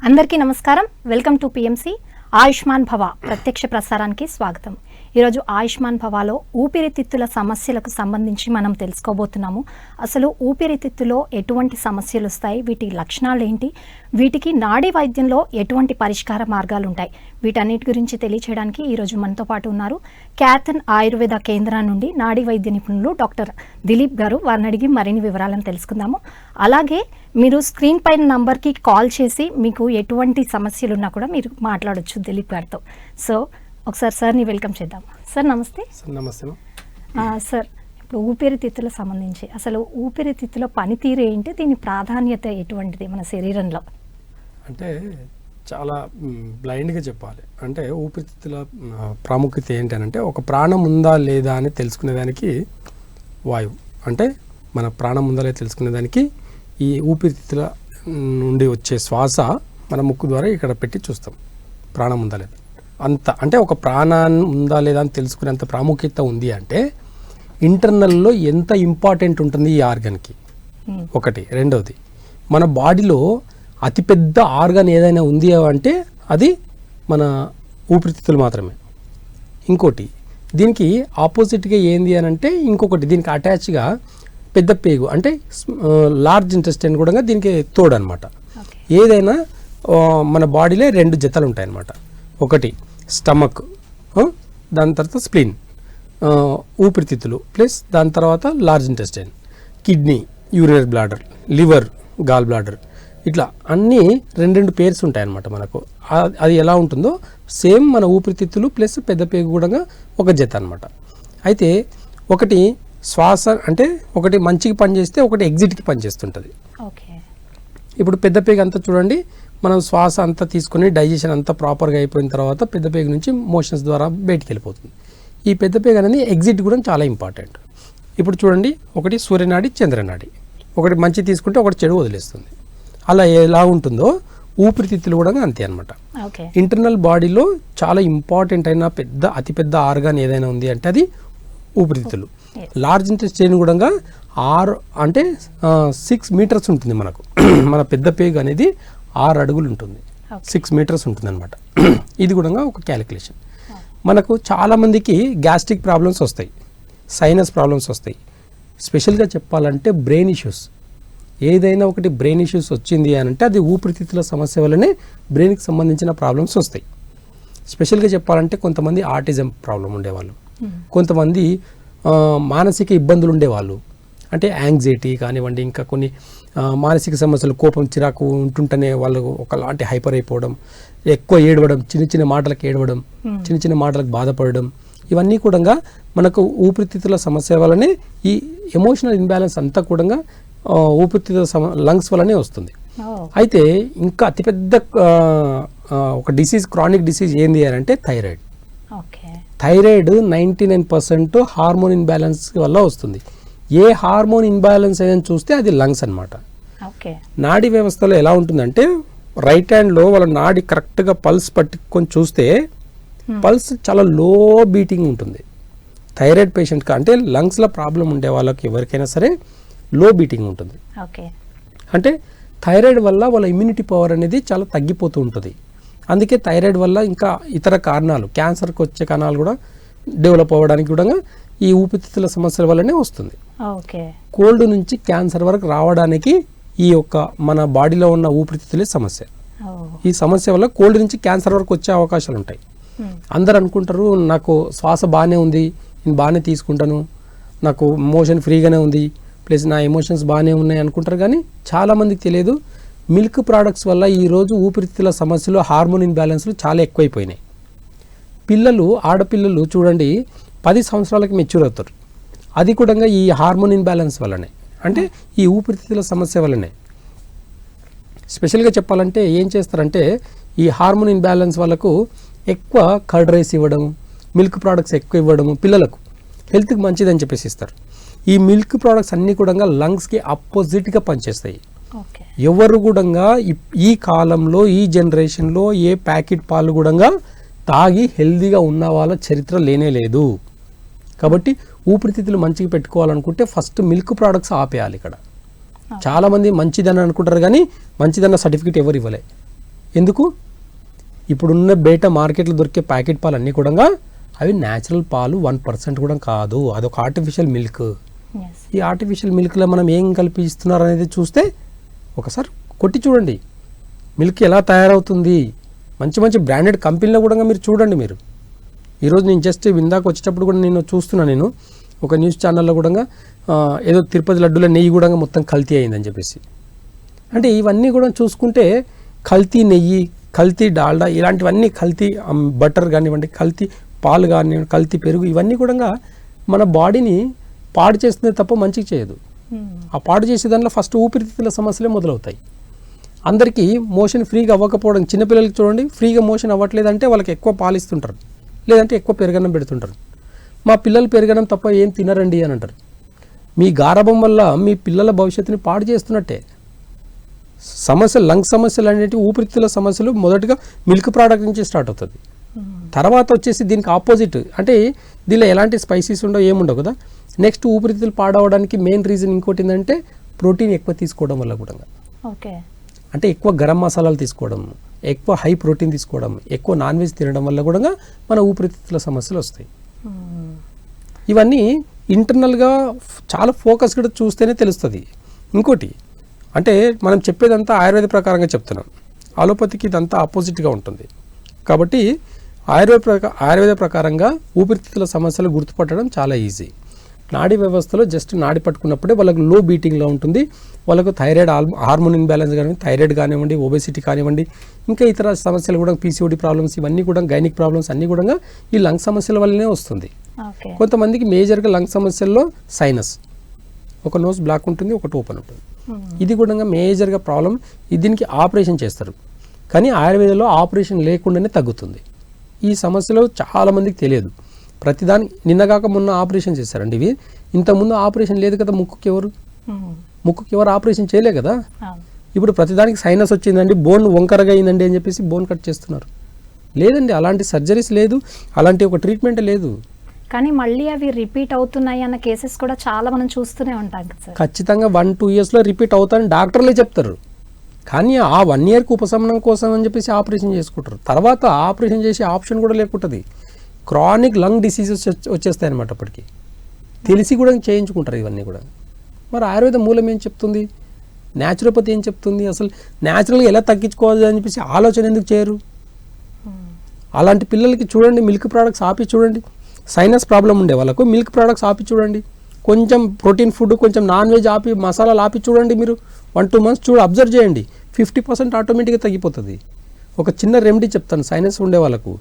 అందరికీ నమస్కారం. Welcome to PMC Ayushman భవ ప్రత్యక్ష ప్రసారానికి స్వాగతం. ఈరోజు ఆయుష్మాన్ భవాలో ఊపిరితిత్తుల సమస్యలకు సంబంధించి మనం తెలుసుకోబోతున్నాము. అసలు ఊపిరితిత్తులో ఎటువంటి సమస్యలు వస్తాయి, వీటి లక్షణాలు ఏంటి, వీటికి నాడీ వైద్యంలో ఎటువంటి పరిష్కార మార్గాలు ఉంటాయి, వీటన్నిటి గురించి తెలియచేయడానికి ఈరోజు మనతో పాటు ఉన్నారు క్యాథన్ ఆయుర్వేద కేంద్రం నుండి నాడీ వైద్య నిపుణులు డాక్టర్ దిలీప్ గారు. వారిని అడిగి మరిన్ని వివరాలను తెలుసుకుందాము. అలాగే మీరు స్క్రీన్ పైన నంబర్కి కాల్ చేసి మీకు ఎటువంటి సమస్యలు ఉన్నా కూడా మీరు మాట్లాడొచ్చు దిలీప్ గారితో. సో ఒకసారి సార్ని వెల్కమ్ చేద్దాం. సార్ నమస్తే. నమస్తే. సార్, ఇప్పుడు ఊపిరితిత్తుల సంబంధించి అసలు ఊపిరితిత్తుల పనితీరు ఏంటి, దీని ప్రాధాన్యత ఎటువంటిది మన శరీరంలో? అంటే చాలా బ్లైండ్గా చెప్పాలి. అంటే ఊపిరితిత్తుల ప్రాముఖ్యత ఏంటంటే ఒక ప్రాణం ఉందా లేదా అని తెలుసుకునేదానికి వాయువు, అంటే మన ప్రాణం ఉందా లేదా తెలుసుకునేదానికి ఈ ఊపిరితిత్తుల నుండి వచ్చే శ్వాస మన ముక్కు ద్వారా ఇక్కడ పెట్టి చూస్తాం ప్రాణం ఉందా లేదా. అంత అంటే ఒక ప్రాణాన్ని ఉందా లేదా అని తెలుసుకునేంత ప్రాముఖ్యత ఉంది. అంటే ఇంటర్నల్లో ఎంత ఇంపార్టెంట్ ఉంటుంది ఈ ఆర్గన్కి ఒకటి. రెండవది, మన బాడీలో అతిపెద్ద ఆర్గన్ ఏదైనా ఉంది అంటే అది మన ఊపిరితిత్తులు మాత్రమే. ఇంకోటి దీనికి ఆపోజిట్గా ఏంది అని అంటే ఇంకొకటి దీనికి అటాచ్గా పెద్ద పేగు, అంటే లార్జ్ ఇంటెస్టైన్ కూడా దీనికి తోడు అనమాట. ఏదైనా మన బాడీలో రెండు జతలు ఉంటాయి అన్నమాట. ఒకటి స్టమక్, దాని తర్వాత స్ప్లీన్, ఊపిరితిత్తులు ప్లస్ దాని తర్వాత large intestine, kidney, urinary bladder, liver, gall bladder, ఇట్లా అన్నీ రెండు పేర్స్ ఉంటాయి అన్నమాట మనకు. అది ఎలా ఉంటుందో సేమ్ మన ఊపిరితిత్తులు ప్లస్ పెద్ద పేగు కూడా ఒక జత అనమాట. అయితే ఒకటి శ్వాస అంటే ఒకటి మంచికి పనిచేస్తే ఒకటి ఎగ్జిట్కి పనిచేస్తుంటుంది. ఇప్పుడు పెద్ద పేగు అంతా చూడండి, మనం శ్వాస అంతా తీసుకుని డైజెషన్ అంతా ప్రాపర్గా అయిపోయిన తర్వాత పెద్ద పేగు నుంచి మోషన్స్ ద్వారా బయటికి వెళ్ళిపోతుంది. ఈ పెద్ద పేగు అనేది ఎగ్జిట్ కూడా చాలా ఇంపార్టెంట్. ఇప్పుడు చూడండి, ఒకటి సూర్యనాడి, చంద్రనాడి, ఒకటి మంచి తీసుకుంటే ఒకటి చెడు వదిలేస్తుంది. అలా ఎలా ఉంటుందో ఊపిరితిత్తులు కూడా అంతే అనమాట. ఇంటర్నల్ బాడీలో చాలా ఇంపార్టెంట్ అయిన అతిపెద్ద ఆర్గాన్ ఏదైనా ఉంది అంటే అది ఊపిరితిత్తులు. లార్జ్ ఇంటెస్టైన్ కూడా 6 మీటర్స్ ఉంటుంది మనకు. మన పెద్ద పేగు అనేది 6 అడుగులు ఉంటుంది, 6 మీటర్స్ ఉంటుంది అనమాట. ఇది కూడా ఒక క్యాలిక్యులేషన్. మనకు చాలామందికి గ్యాస్ట్రిక్ ప్రాబ్లమ్స్ వస్తాయి, సైనస్ ప్రాబ్లమ్స్ వస్తాయి. స్పెషల్గా చెప్పాలంటే బ్రెయిన్ ఇష్యూస్, ఏదైనా ఒకటి బ్రెయిన్ ఇష్యూస్ వచ్చింది అని అంటే అది ఊపిరితిత్తుల సమస్య వల్లనే బ్రెయిన్కి సంబంధించిన ప్రాబ్లమ్స్ వస్తాయి. స్పెషల్గా చెప్పాలంటే కొంతమంది ఆటిజం ప్రాబ్లం ఉండేవాళ్ళు, కొంతమంది మానసిక ఇబ్బందులు ఉండేవాళ్ళు, అంటే యాంగ్జైటీ కానివ్వండి, ఇంకా కొన్ని మానసిక సమస్యలు, కోపం, చిరాకు ఉంటుంటేనే వాళ్ళు ఒకలాంటి హైపర్ అయిపోవడం, ఎక్కువ ఏడవడం, చిన్న మాటలకు ఏడవడం, చిన్న మాటలకు బాధపడడం, ఇవన్నీ కూడా మనకు ఊపిరితిత్తుల సమస్య వల్లనే ఈ ఎమోషనల్ ఇన్బ్యాలెన్స్ అంతా కూడా ఊపిరితిత్తుల లంగ్స్ వల్లనే వస్తుంది. అయితే ఇంకా అతిపెద్ద ఒక డిసీజ్, క్రానిక్ డిసీజ్ ఏంది అని అంటే థైరాయిడ్. థైరాయిడ్ 99% హార్మోన్ ఇన్బ్యాలెన్స్ వల్ల వస్తుంది. ఏ హార్మోన్ ఇన్బ్యాలెన్స్ ఏదైనా చూస్తే అది లంగ్స్ అనమాట. నాడీ వ్యవస్థలో ఎలా ఉంటుందంటే రైట్ హ్యాండ్లో వాళ్ళ నాడి కరెక్ట్గా పల్స్ పట్టుకొని చూస్తే పల్స్ చాలా లో బీటింగ్ ఉంటుంది. థైరాయిడ్ పేషెంట్కి అంటే లంగ్స్లో ప్రాబ్లం ఉండే వాళ్ళకి ఎవరికైనా సరే లో బీటింగ్ ఉంటుంది. అంటే థైరాయిడ్ వల్ల వాళ్ళ ఇమ్యూనిటీ పవర్ అనేది చాలా తగ్గిపోతూ ఉంటుంది. అందుకే థైరాయిడ్ వల్ల ఇంకా ఇతర కారణాలు, క్యాన్సర్కి వచ్చే కారణాలు కూడా డెవలప్ అవ్వడానికి కూడా ఈ ఊపిరితిత్తుల సమస్యల వల్లనే వస్తుంది. కోల్డ్ నుంచి క్యాన్సర్ వరకు రావడానికి ఈ యొక్క మన బాడీలో ఉన్న ఊపిరితిత్తులే సమస్య. ఈ సమస్య వల్ల కోల్డ్ నుంచి క్యాన్సర్ వరకు వచ్చే అవకాశాలు ఉంటాయి. అందరు అనుకుంటారు నాకు శ్వాస బాగానే ఉంది, నేను బాగానే తీసుకుంటాను, నాకు మోషన్ ఫ్రీగానే ఉంది, ప్లస్ నా ఎమోషన్స్ బాగానే ఉన్నాయి అనుకుంటారు. కానీ చాలామందికి తెలియదు, మిల్క్ ప్రోడక్ట్స్ వల్ల ఈరోజు ఊపిరితిత్తుల సమస్యలు, హార్మోన్ ఇన్బ్యాలెన్స్లు చాలా ఎక్కువైపోయినాయి. ఆడపిల్లలు చూడండి 10 సంవత్సరాలకి మెచ్యూర్ అవుతారు. అది కూడా ఈ హార్మోన్ ఇన్బ్యాలెన్స్ వల్లనే, అంటే ఈ ఊపిరితిత్తుల సమస్య వల్లనే. స్పెషల్గా చెప్పాలంటే ఏం చేస్తారంటే ఈ హార్మోన్ ఇన్బ్యాలెన్స్ వాళ్ళకు ఎక్కువ కర్డ్ రైస్ ఇవ్వడం, మిల్క్ ప్రోడక్ట్స్ ఎక్కువ ఇవ్వడము పిల్లలకు హెల్త్కి మంచిదని చెప్పేసి ఇస్తారు. ఈ మిల్క్ ప్రోడక్ట్స్ అన్నీ కూడా లంగ్స్కి ఆపోజిట్గా పనిచేస్తాయి. ఎవరు కూడా ఈ కాలంలో, ఈ జనరేషన్లో ఏ ప్యాకెట్ పాలు కూడా తాగి హెల్దీగా ఉన్న వాళ్ళ చరిత్ర లేనే లేదు. కాబట్టి ఊపిరితిత్తులు మంచిగా పెట్టుకోవాలనుకుంటే ఫస్ట్ మిల్క్ ప్రోడక్ట్స్ ఆపేయాలి. ఇక్కడ చాలామంది మంచిదని అనుకుంటారు కానీ మంచిదన్న సర్టిఫికేట్ ఎవరు ఇవ్వలే. ఎందుకు? ఇప్పుడున్న బయట మార్కెట్లో దొరికే ప్యాకెట్ పాలు అన్నీ కూడా అవి న్యాచురల్ పాలు 1% కూడా కాదు, అదొక ఆర్టిఫిషియల్ మిల్క్. ఈ ఆర్టిఫిషియల్ మిల్క్లో మనం ఏం కలిపి ఇస్తున్నారు అనేది చూస్తే ఒకసారి కొట్టి చూడండి మిల్క్ ఎలా తయారవుతుంది. మంచి మంచి బ్రాండెడ్ కంపెనీలో కూడా మీరు చూడండి. మీరు ఈరోజు నేను జస్ట్ ఇందాక వచ్చేటప్పుడు కూడా నేను చూస్తున్నాను, నేను ఒక న్యూస్ ఛానల్లో కూడా ఏదో తిరుపతి లడ్డూలో నెయ్యి కూడా మొత్తం కల్తీ అయిందని చెప్పేసి. అంటే ఇవన్నీ కూడా చూసుకుంటే కల్తీ నెయ్యి, కల్తీ డాల్డా, ఇలాంటివన్నీ కల్తీ బటర్ కానివ్వండి, కల్తీ పాలు కానివ్వండి, కల్తీ పెరుగు, ఇవన్నీ కూడా మన బాడీని పాడు చేస్తుంది తప్ప మంచిగా చేయదు. ఆ పాడు చేసే దాంట్లో ఫస్ట్ ఊపిరితిత్తుల సమస్యలే మొదలవుతాయి. అందరికీ మోషన్ ఫ్రీగా అవ్వకపోవడం, చిన్నపిల్లలకి చూడండి ఫ్రీగా మోషన్ అవ్వట్లేదంటే వాళ్ళకి ఎక్కువ పాలిస్తుంటారు, లేదంటే ఎక్కువ పెరగన్నం పెడుతుంటారు. మా పిల్లలు పెరగడం తప్ప ఏం తినరండి అని అంటారు. మీ గారాబం వల్ల మీ పిల్లల భవిష్యత్తుని పాడు చేస్తున్నట్టే. సమస్యలు, లంగ్ సమస్యలు అనేవి, ఊపిరితిత్తుల సమస్యలు మొదటగా మిల్క్ ప్రోడక్ట్ నుంచి స్టార్ట్ అవుతుంది. తర్వాత వచ్చేసి దీనికి ఆపోజిట్, అంటే దీనిలో ఎలాంటి స్పైసీస్ ఉండవు, ఏముండవు కదా. నెక్స్ట్ ఊపిరితిత్తులు పాడవడానికి మెయిన్ రీజన్ ఇంకోటి ఏంటంటే ప్రోటీన్ ఎక్కువ తీసుకోవడం వల్ల కూడా. ఓకే, అంటే ఎక్కువ గరం మసాలాలు తీసుకోవడం, ఎక్కువ హై ప్రోటీన్ తీసుకోవడం, ఎక్కువ నాన్ వెజ్ తినడం వల్ల కూడా మన ఊపిరితిత్తుల సమస్యలు వస్తాయి. ఇవన్నీ ఇంటర్నల్గా చాలా ఫోకస్గా చూస్తేనే తెలుస్తుంది. ఇంకోటి అంటే మనం చెప్పేదంతా ఆయుర్వేద ప్రకారంగా చెప్తున్నాం, అలోపతికి ఇదంతా ఆపోజిట్గా ఉంటుంది. కాబట్టి ఆయుర్వేద ప్రకారంగా ఊపిరితిత్తుల సమస్యలు గుర్తుపట్టడం చాలా ఈజీ. నాడీ వ్యవస్థలో జస్ట్ నాడి పట్టుకున్నప్పుడే వాళ్ళకు లో బీటింగ్లో ఉంటుంది, వాళ్ళకు థైరాయిడ్ హార్మోన్ ఇంబ్యాలెన్స్ కానివ్వండి, థైరాయిడ్ కానివ్వండి, ఒబెసిటీ కానివ్వండి, ఇంకా ఇతర సమస్యలు కూడా పీసీఓడి ప్రాబ్లమ్స్, ఇవన్నీ కూడా గైనిక్ ప్రాబ్లమ్స్ అన్నీ కూడా ఈ లంగ్ సమస్యల వల్లనే వస్తుంది. కొంతమందికి మేజర్గా లంగ్ సమస్యల్లో సైనస్, ఒక నోస్ బ్లాక్ ఉంటుంది, ఒకటి ఓపెన్ ఉంటుంది. ఇది కూడా మేజర్గా ప్రాబ్లం. దీనికి ఆపరేషన్ చేస్తారు, కానీ ఆయుర్వేదంలో ఆపరేషన్ లేకుండానే తగ్గుతుంది. ఈ సమస్యలు చాలామందికి తెలియదు. ప్రతిదాని నిన్నగాక మొన్న ఆపరేషన్ చేశారండి. ఇవి ఇంతకుముందు ఆపరేషన్ లేదు కదా. ముక్కుకి ఎవరు ఆపరేషన్ చేయలే కదా. ఇప్పుడు ప్రతిదానికి సైనస్ వచ్చిందండి, బోన్ వంకరగా అయిందండి అని చెప్పేసి బోన్ కట్ చేస్తున్నారు. లేదండి, అలాంటి సర్జరీస్ లేదు, అలాంటి ఒక ట్రీట్మెంట్ లేదు. కానీ మళ్ళీ అవి రిపీట్ అవుతున్నాయి అన్న కేసెస్ కూడా చాలా మనం చూస్తూనే ఉంటాం సార్. ఖచ్చితంగా 1-2 ఇయర్స్లో రిపీట్ అవుతాయని డాక్టర్లే చెప్తారు. కానీ ఆ 1 ఇయర్కి ఉపశమనం కోసం అని చెప్పేసి ఆపరేషన్ చేసుకుంటారు. తర్వాత ఆపరేషన్ చేసే ఆప్షన్ కూడా లేకుంటుంది. క్రానిక్ లంగ్ డిసీజెస్ వచ్చేస్తాయి అనమాట. అప్పటికి తెలిసి కూడా చేయించుకుంటారు ఇవన్నీ కూడా. మరి ఆయుర్వేద మూలం ఏం చెప్తుంది, న్యాచురోపతి ఏం చెప్తుంది, అసలు న్యాచురల్గా ఎలా తగ్గించుకోవాలి అని చెప్పేసి ఆలోచన ఎందుకు చేయరు? అలాంటి పిల్లలకి చూడండి, మిల్క్ ప్రోడక్ట్స్ ఆపి చూడండి. సైనస్ ప్రాబ్లం ఉండే వాళ్ళకు మిల్క్ ప్రోడక్ట్స్ ఆపి చూడండి. కొంచెం ప్రోటీన్ ఫుడ్, కొంచెం నాన్ వెజ్ ఆపి, మసాలాలు ఆపి చూడండి. మీరు 1-2 మంత్స్ అబ్జర్వ్ చేయండి, 50% ఆటోమేటిక్గా తగ్గిపోతుంది. ఒక చిన్న రెమెడీ చెప్తాను సైనస్ ఉండే వాళ్ళకు.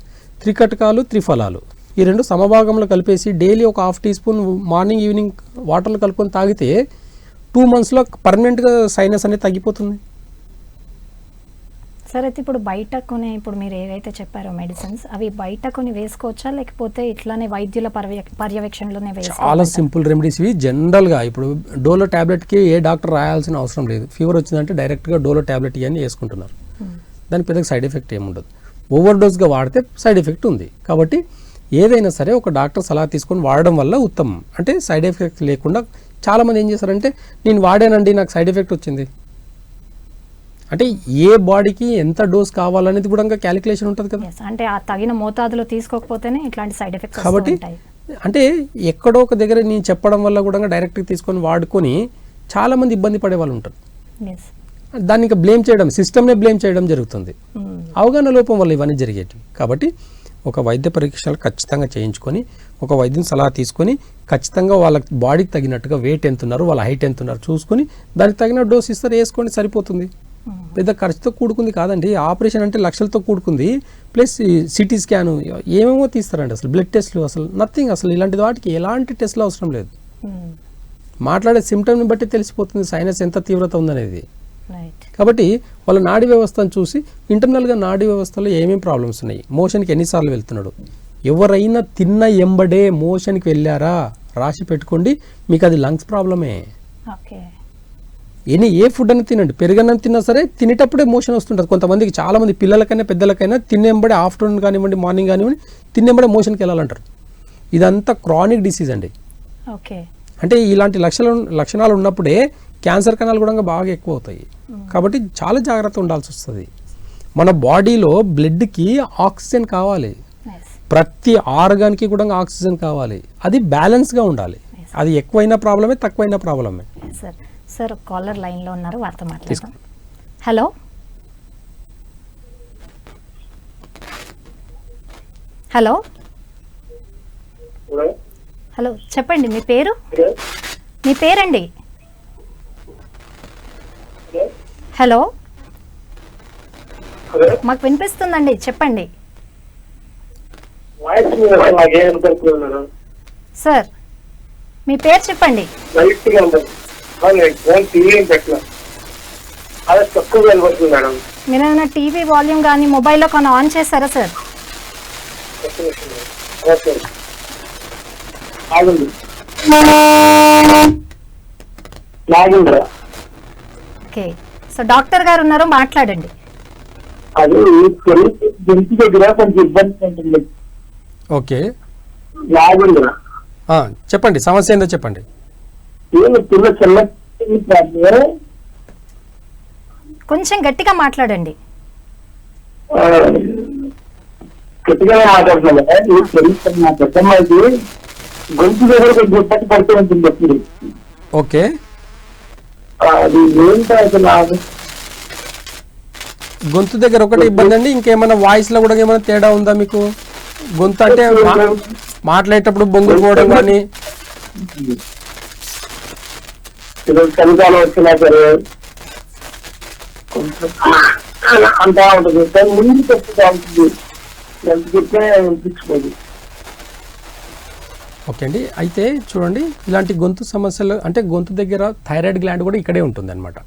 3 కటకాలు 3 ఫలాలు, ఈ 2 సమభాగంలో కలిపేసి డైలీ ఒక 1/2 టీ స్పూన్ మార్నింగ్ ఈవినింగ్ వాటర్లో కలుపుకొని తాగితే 2 మంత్స్లో పర్మనెంట్గా సైనస్ అనేది తగ్గిపోతుంది. సరే, అయితే ఇప్పుడు బయట కొని, ఇప్పుడు మీరు ఏవైతే చెప్పారో మెడిసిన్స్, అవి బయట కొని వేసుకోవచ్చా, లేకపోతే ఇట్లానే వైద్యుల పర్యవేక్షణలోనే వేసుకోవచ్చా? చాలా సింపుల్ రెమెడీస్ ఇవి. జనరల్గా ఇప్పుడు డోలో ట్యాబ్లెట్కి ఏ డాక్టర్ రాయాల్సిన అవసరం లేదు. ఫీవర్ వచ్చిందంటే డైరెక్ట్గా డోలో ట్యాబ్లెట్ ఇవన్నీ వేసుకుంటున్నారు. దాని పెద్దగా సైడ్ ఎఫెక్ట్ ఏముండదు. ఓవర్ డోస్గా వాడితే సైడ్ ఎఫెక్ట్ ఉంది. కాబట్టి ఏదైనా సరే ఒక డాక్టర్ సలహా తీసుకొని వాడడం వల్ల ఉత్తమం. అంటే సైడ్ ఎఫెక్ట్ లేకుండా చాలామంది ఏం చేస్తారంటే, నేను వాడానండి నాకు సైడ్ ఎఫెక్ట్ వచ్చింది అంటే, ఏ బాడీకి ఎంత డోస్ కావాలనేది కూడా ఇంకా క్యాలిక్యులేషన్ ఉంటుంది కదా. అంటే ఆ తగిన మోతాదులో తీసుకోకపోతేనే ఇట్లాంటి సైడ్ ఎఫెక్ట్స్ కాబట్టి అంటే ఎక్కడో ఒక దగ్గర నేను చెప్పడం వల్ల కూడా డైరెక్ట్గా తీసుకొని వాడుకొని చాలామంది ఇబ్బంది పడే వాళ్ళు ఉంటారు. దాన్ని ఇంకా బ్లేమ్ చేయడం, సిస్టమ్నే బ్లేమ్ చేయడం జరుగుతుంది. అవగాహన లోపం వల్ల ఇవన్నీ జరిగేటివి. కాబట్టి ఒక వైద్య పరీక్షలు ఖచ్చితంగా చేయించుకొని, ఒక వైద్యుని సలహా తీసుకొని, ఖచ్చితంగా వాళ్ళ బాడీకి తగినట్టుగా వెయిట్ ఎంత ఉన్నారు, వాళ్ళ హైట్ ఎంత ఉన్నారు చూసుకొని దానికి తగిన డోస్ ఇస్తారు, వేసుకోండి, సరిపోతుంది. పెద్ద ఖర్చుతో కూడుకుంది కాదండి. ఆపరేషన్ అంటే లక్షలతో కూడుకుంది. ప్లస్ సిటీ స్కాన్ ఏమేమో తీస్తారండి. అసలు బ్లడ్ టెస్ట్లు, అసలు నథింగ్. అసలు ఇలాంటి వాటికి ఎలాంటి టెస్ట్లు అవసరం లేదు. మాట్లాడే సిమ్టమ్ని బట్టి తెలిసిపోతుంది సైనస్ ఎంత తీవ్రత ఉందనేది. కాబట్టి వాళ్ళ నాడీ వ్యవస్థను చూసి ఇంటర్నల్గా నాడీ వ్యవస్థలో ఏమేమి ప్రాబ్లమ్స్ ఉన్నాయి, మోషన్కి ఎన్నిసార్లు వెళ్తున్నాడు, ఎవరైనా తిన్న ఎంబడే మోషన్కి వెళ్ళారా రాసి పెట్టుకోండి, మీకు అది లంగ్స్ ప్రాబ్లమే. ఏ ఫుడ్ అని తినండి, పెరుగన్నం తిన్నా సరే తినేటప్పుడే మోషన్ వస్తుంటుంది. కొంతమందికి, చాలామంది పిల్లలకైనా పెద్దలకైనా తినేంబడే ఆఫ్టర్నూన్ కానివ్వండి, మార్నింగ్ కానివ్వండి, తినేంబడే మోషన్కి వెళ్ళాలంటారు. ఇదంతా క్రానిక్ డిసీజ్ అండి. అంటే ఇలాంటి లక్షణాలు ఉన్నప్పుడే క్యాన్సర్ కణాలు కూడా బాగా ఎక్కువ అవుతాయి. కాబట్టి చాలా జాగ్రత్త ఉండాల్సి వస్తుంది. మన బాడీలో బ్లడ్కి ఆక్సిజన్ కావాలి, ప్రతి ఆర్గాన్కి కూడా ఆక్సిజన్ కావాలి, అది బ్యాలెన్స్గా ఉండాలి. అది ఎక్కువైనా ప్రాబ్లమే, తక్కువైనా ప్రాబ్లమే. సార్ సార్ కాలర్ లైన్లో ఉన్నారు, వారితో మాట్లాడతాం. హలో హలో హలో చెప్పండి, మీ పేరు? మీ పేరండి? హలో మాకు వినిపిస్తుందండి, చెప్పండి సార్. మీ పేరు చెప్పండి. మీరేమైనా టీవీ వాల్యూమ్ కానీ మొబైల్లో కానీ ఆన్ చేశారా సార్? ఓకే, సో డాక్టర్ గారు ఉన్నారు, మాట్లాడండి. అది గొంతు దగ్గర కొంచెం ఇబ్బంది ఉంటుంది. ఓకే లాగుందిరా. చెప్పండి, సమస్య ఏందో చెప్పండి. పిల్ల చిన్న కొంచెం గట్టిగా మాట్లాడండి. గట్టిగానే మాట్లాడుతున్నాను. మా పెద్దమ్మాయికి గొంతు దగ్గర కొంచెం ఇబ్బంది పడుతూ ఉంటుంది అప్పుడు. ఓకే, అది ఏంటో అసలు గొంతు దగ్గర ఒకటి ఇబ్బంది అండి. ఇంకేమైనా వాయిస్ లో కూడా ఏమైనా తేడా ఉందా మీకు? గొంతు అంటే మాట్లాడేటప్పుడు బొంగులు పోవడం కానీ, చలికాలం వచ్చినా సరే అంతా ఉంటుంది. కానీ ముందు చెప్తా ఉంటుంది, ఎంత చెప్తే వినిపించుకోదు. ఓకే అండి. అయితే చూడండి, ఇలాంటి గొంతు సమస్యలు అంటే గొంతు దగ్గర థైరాయిడ్ గ్లాండ్ కూడా ఇక్కడే ఉంటుంది అనమాట.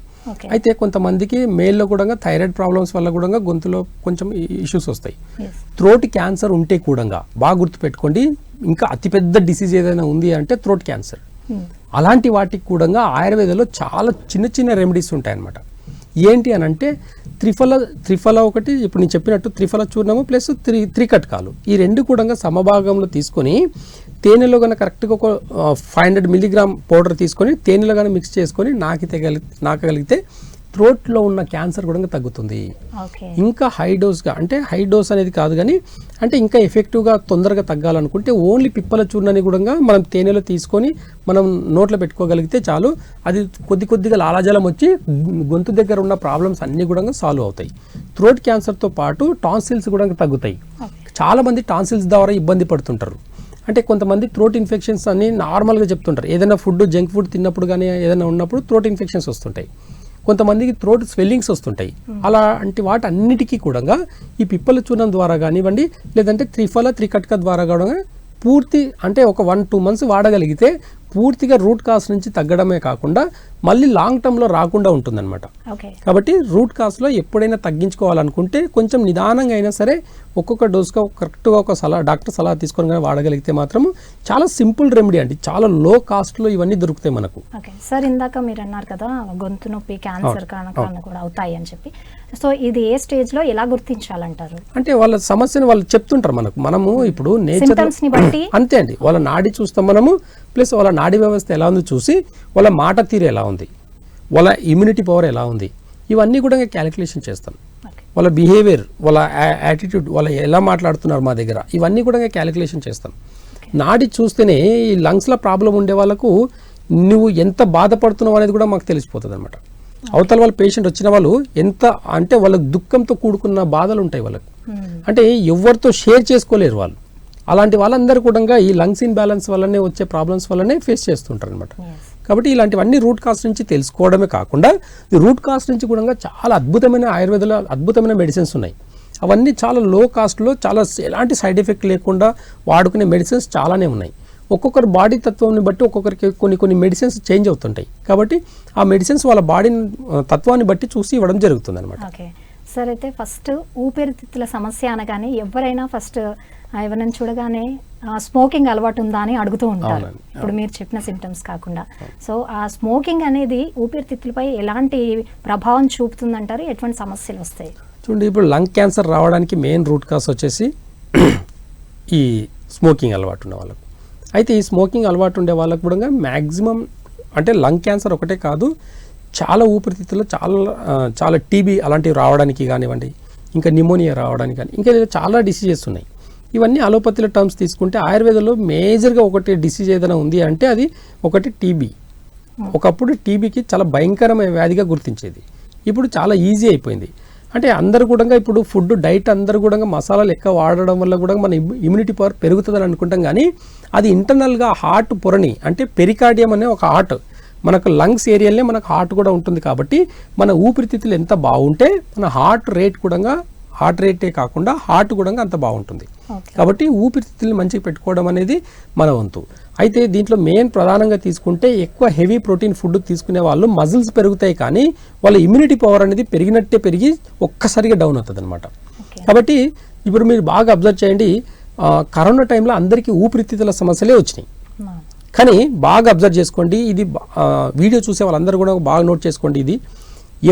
అయితే కొంతమందికి మేల్లో కూడా థైరాయిడ్ ప్రాబ్లమ్స్ వల్ల కూడా గొంతులో కొంచెం ఇష్యూస్ వస్తాయి. థ్రోట్ క్యాన్సర్ ఉంటే కూడా బాగా గుర్తుపెట్టుకోండి, ఇంకా అతిపెద్ద డిసీజ్ ఏదైనా ఉంది అంటే థ్రోట్ క్యాన్సర్. అలాంటి వాటికి కూడా ఆయుర్వేదంలో చాలా చిన్న చిన్న రెమెడీస్ ఉంటాయన్నమాట. ఏంటి అని అంటే త్రిఫల ఒకటి, ఇప్పుడు నేను చెప్పినట్టు త్రిఫల చూర్ణము ప్లస్ త్రికట్కాలు, ఈ రెండు కూడా సమభాగంలో తీసుకొని తేనెలో కానీ కరెక్ట్గా ఒక 500 మిల్లీగ్రామ్ పౌడర్ తీసుకొని తేనెలో కానీ మిక్స్ చేసుకొని నాకగలిగితే థ్రోట్లో ఉన్న క్యాన్సర్ కూడా తగ్గుతుంది. ఇంకా హై డోస్గా అంటే హై డోస్ అనేది కాదు కానీ అంటే ఇంకా ఎఫెక్టివ్గా తొందరగా తగ్గాలనుకుంటే ఓన్లీ పిప్పల చూర్ణాన్ని కూడా మనం తేనెలో తీసుకొని మనం నోట్లో పెట్టుకోగలిగితే చాలు. అది కొద్దిగా లాలాజలం వచ్చి గొంతు దగ్గర ఉన్న ప్రాబ్లమ్స్ అన్నీ కూడా సాల్వ్ అవుతాయి. థ్రోట్ క్యాన్సర్తో పాటు టాన్సిల్స్ కూడా తగ్గుతాయి. చాలామంది టాన్సిల్స్ ద్వారా ఇబ్బంది పడుతుంటారు. అంటే కొంతమంది థ్రోట్ ఇన్ఫెక్షన్స్ అని నార్మల్గా చెప్తుంటారు, ఏదైనా జంక్ ఫుడ్ తిన్నప్పుడు కానీ ఏదైనా ఉన్నప్పుడు థ్రోట్ ఇన్ఫెక్షన్స్ వస్తుంటాయి. కొంతమందికి థ్రోట్ స్వెల్లింగ్స్ వస్తుంటాయి. అలాంటి వాటన్నిటికీ కూడా ఈ పిప్పల చూర్ణం ద్వారా కానివ్వండి, లేదంటే త్రికట్క ద్వారా కూడా పూర్తి అంటే ఒక 1-2 months వాడగలిగితే పూర్తిగా రూట్ కాజ్ నుంచి తగ్గడమే కాకుండా మళ్ళీ లాంగ్ టర్మ్లో రాకుండా ఉంటుందన్నమాట. కాబట్టి రూట్ కాజ్లో ఎప్పుడైనా తగ్గించుకోవాలనుకుంటే కొంచెం నిదానంగా అయినా సరే ఒక్కొక్క డోస్గా కరెక్ట్గా ఒక డాక్టర్ సలహా తీసుకొని కానీ వాడగలిగితే మాత్రం చాలా సింపుల్ రెమెడీ అండి, చాలా లో కాస్ట్లో ఇవన్నీ దొరుకుతాయి మనకు. సార్ ఇందాక మీరు అన్నారు కదా గొంతు నొప్పి క్యాన్సర్ కారణాలు కూడా అవుతాయి అని చెప్పి, సో ఇది ఏ స్టేజ్లో ఎలా గుర్తించాలంటారు? అంటే వాళ్ళ సమస్యను వాళ్ళు చెప్తుంటారు మనము ఇప్పుడు నేచర్ అంతే అండి, వాళ్ళ నాడి చూస్తాం మనము, ప్లస్ వాళ్ళ నాడీ వ్యవస్థ ఎలా ఉంది చూసి వాళ్ళ మాట తీరు ఎలా ఉంది, వాళ్ళ ఇమ్యూనిటీ పవర్ ఎలా ఉంది, ఇవన్నీ కూడా క్యాలిక్యులేషన్ చేస్తాం. వాళ్ళ బిహేవియర్, వాళ్ళ యాటిట్యూడ్, వాళ్ళు ఎలా మాట్లాడుతున్నారు మా దగ్గర, ఇవన్నీ కూడా క్యాలిక్యులేషన్ చేస్తాం. నాడి చూస్తేనే ఈ లంగ్స్లో ప్రాబ్లం ఉండే వాళ్ళకు నువ్వు ఎంత బాధపడుతున్నావు అనేది కూడా మాకు తెలిసిపోతుంది అనమాట. అవతల వాళ్ళ పేషెంట్ వచ్చిన వాళ్ళు ఎంత అంటే వాళ్ళకి దుఃఖంతో కూడుకున్న బాధలు ఉంటాయి వాళ్ళకు, అంటే ఎవరితో షేర్ చేసుకోలేరు వాళ్ళు. అలాంటి వాళ్ళందరూ కూడా ఈ లంగ్స్ ఇన్బ్యాలెన్స్ వల్లనే వచ్చే ప్రాబ్లమ్స్ వల్లనే ఫేస్ చేస్తుంటారు అనమాట. కాబట్టి ఇలాంటివన్నీ రూట్ కాజ్ నుంచి తెలుసుకోవడమే కాకుండా ఈ రూట్ కాజ్ నుంచి కూడా చాలా అద్భుతమైన ఆయుర్వేదంలో అద్భుతమైన మెడిసిన్స్ ఉన్నాయి. అవన్నీ చాలా లో కాస్ట్లో చాలా ఎలాంటి సైడ్ ఎఫెక్ట్ లేకుండా వాడుకునే మెడిసిన్స్ చాలానే ఉన్నాయి. ఒక్కొక్కరి బాడీ తత్వాన్ని బట్టి ఒక్కొక్కరికి కొన్ని మెడిసిన్స్ చేంజ్ అవుతుంటాయి. కాబట్టి ఆ మెడిసిన్స్ వాళ్ళ బాడీ తత్వాన్ని బట్టి చూసి ఇవ్వడం జరుగుతుంది అనమాట. సార్ అయితే ఫస్ట్ ఊపిరితిత్తుల సమస్య అనగానే ఎవరైనా ఫస్ట్ ఎవరైనా చూడగానే స్మోకింగ్ అలవాటు ఉందా అని అడుగుతూ ఉంటారు, ఇప్పుడు మీరు చెప్పిన సిమ్టమ్స్ కాకుండా. సో ఆ స్మోకింగ్ అనేది ఊపిరితిత్తులపై ఎలాంటి ప్రభావం చూపుతుందంటారు, ఎటువంటి సమస్యలు వస్తాయి? చూడండి, ఇప్పుడు లంగ్ క్యాన్సర్ రావడానికి మెయిన్ రూట్ కాజ్ వచ్చేసి ఈ స్మోకింగ్ అలవాటు ఉన్న వాళ్ళకు. అయితే ఈ స్మోకింగ్ అలవాటు ఉండే వాళ్ళకు కూడా మ్యాక్సిమం అంటే లంగ్ క్యాన్సర్ ఒకటే కాదు, చాలా ఊపిరితిత్తుల్లో చాలా టీబీ అలాంటివి రావడానికి కానివ్వండి, ఇంకా నిమోనియా రావడానికి కానీ ఇంకా చాలా డిసీజెస్ ఉన్నాయి. ఇవన్నీ అలోపతిలో టర్మ్స్ తీసుకుంటే ఆయుర్వేదంలో మేజర్గా ఒకటి డిసీజ్ ఏదైనా ఉంది అంటే అది ఒకటి టీబీ. ఒకప్పుడు టీబీకి చాలా భయంకరమైన వ్యాధిగా గుర్తించేది, ఇప్పుడు చాలా ఈజీ అయిపోయింది. అంటే అందరు కూడా ఇప్పుడు ఫుడ్ డైట్ అందరు కూడా మసాలాలు ఎక్కువ వాడడం వల్ల కూడా మన ఇమ్యూనిటీ పవర్ పెరుగుతుందని అనుకుంటాం, కానీ అది ఇంటర్నల్గా హార్ట్ పొరని అంటే పెరికార్డియం అనే ఒక హార్ట్ మనకు లంగ్స్ ఏరియాలోనే మనకు హార్ట్ కూడా ఉంటుంది. కాబట్టి మన ఊపిరితిత్తులు ఎంత బాగుంటే మన హార్ట్ రేటే కాకుండా హార్ట్ కూడా అంత బాగుంటుంది. కాబట్టి ఊపిరితిత్తుల్ని మంచిగా పెట్టుకోవడం అనేది మన వంతు. అయితే దీంట్లో మెయిన్ ప్రధానంగా తీసుకుంటే ఎక్కువ హెవీ ప్రోటీన్ ఫుడ్ తీసుకునే వాళ్ళు మజిల్స్ పెరుగుతాయి, కానీ వాళ్ళ ఇమ్యూనిటీ పవర్ అనేది పెరిగినట్టే పెరిగి ఒక్కసారిగా డౌన్ అవుతుంది అనమాట. కాబట్టి ఇప్పుడు మీరు బాగా అబ్జర్వ్ చేయండి, కరోనా టైంలో అందరికీ ఊపిరితిత్తుల సమస్యలే వచ్చినాయి. కానీ బాగా అబ్జర్వ్ చేసుకోండి, ఇది వీడియో చూసే వాళ్ళందరూ కూడా బాగా నోట్ చేసుకోండి, ఇది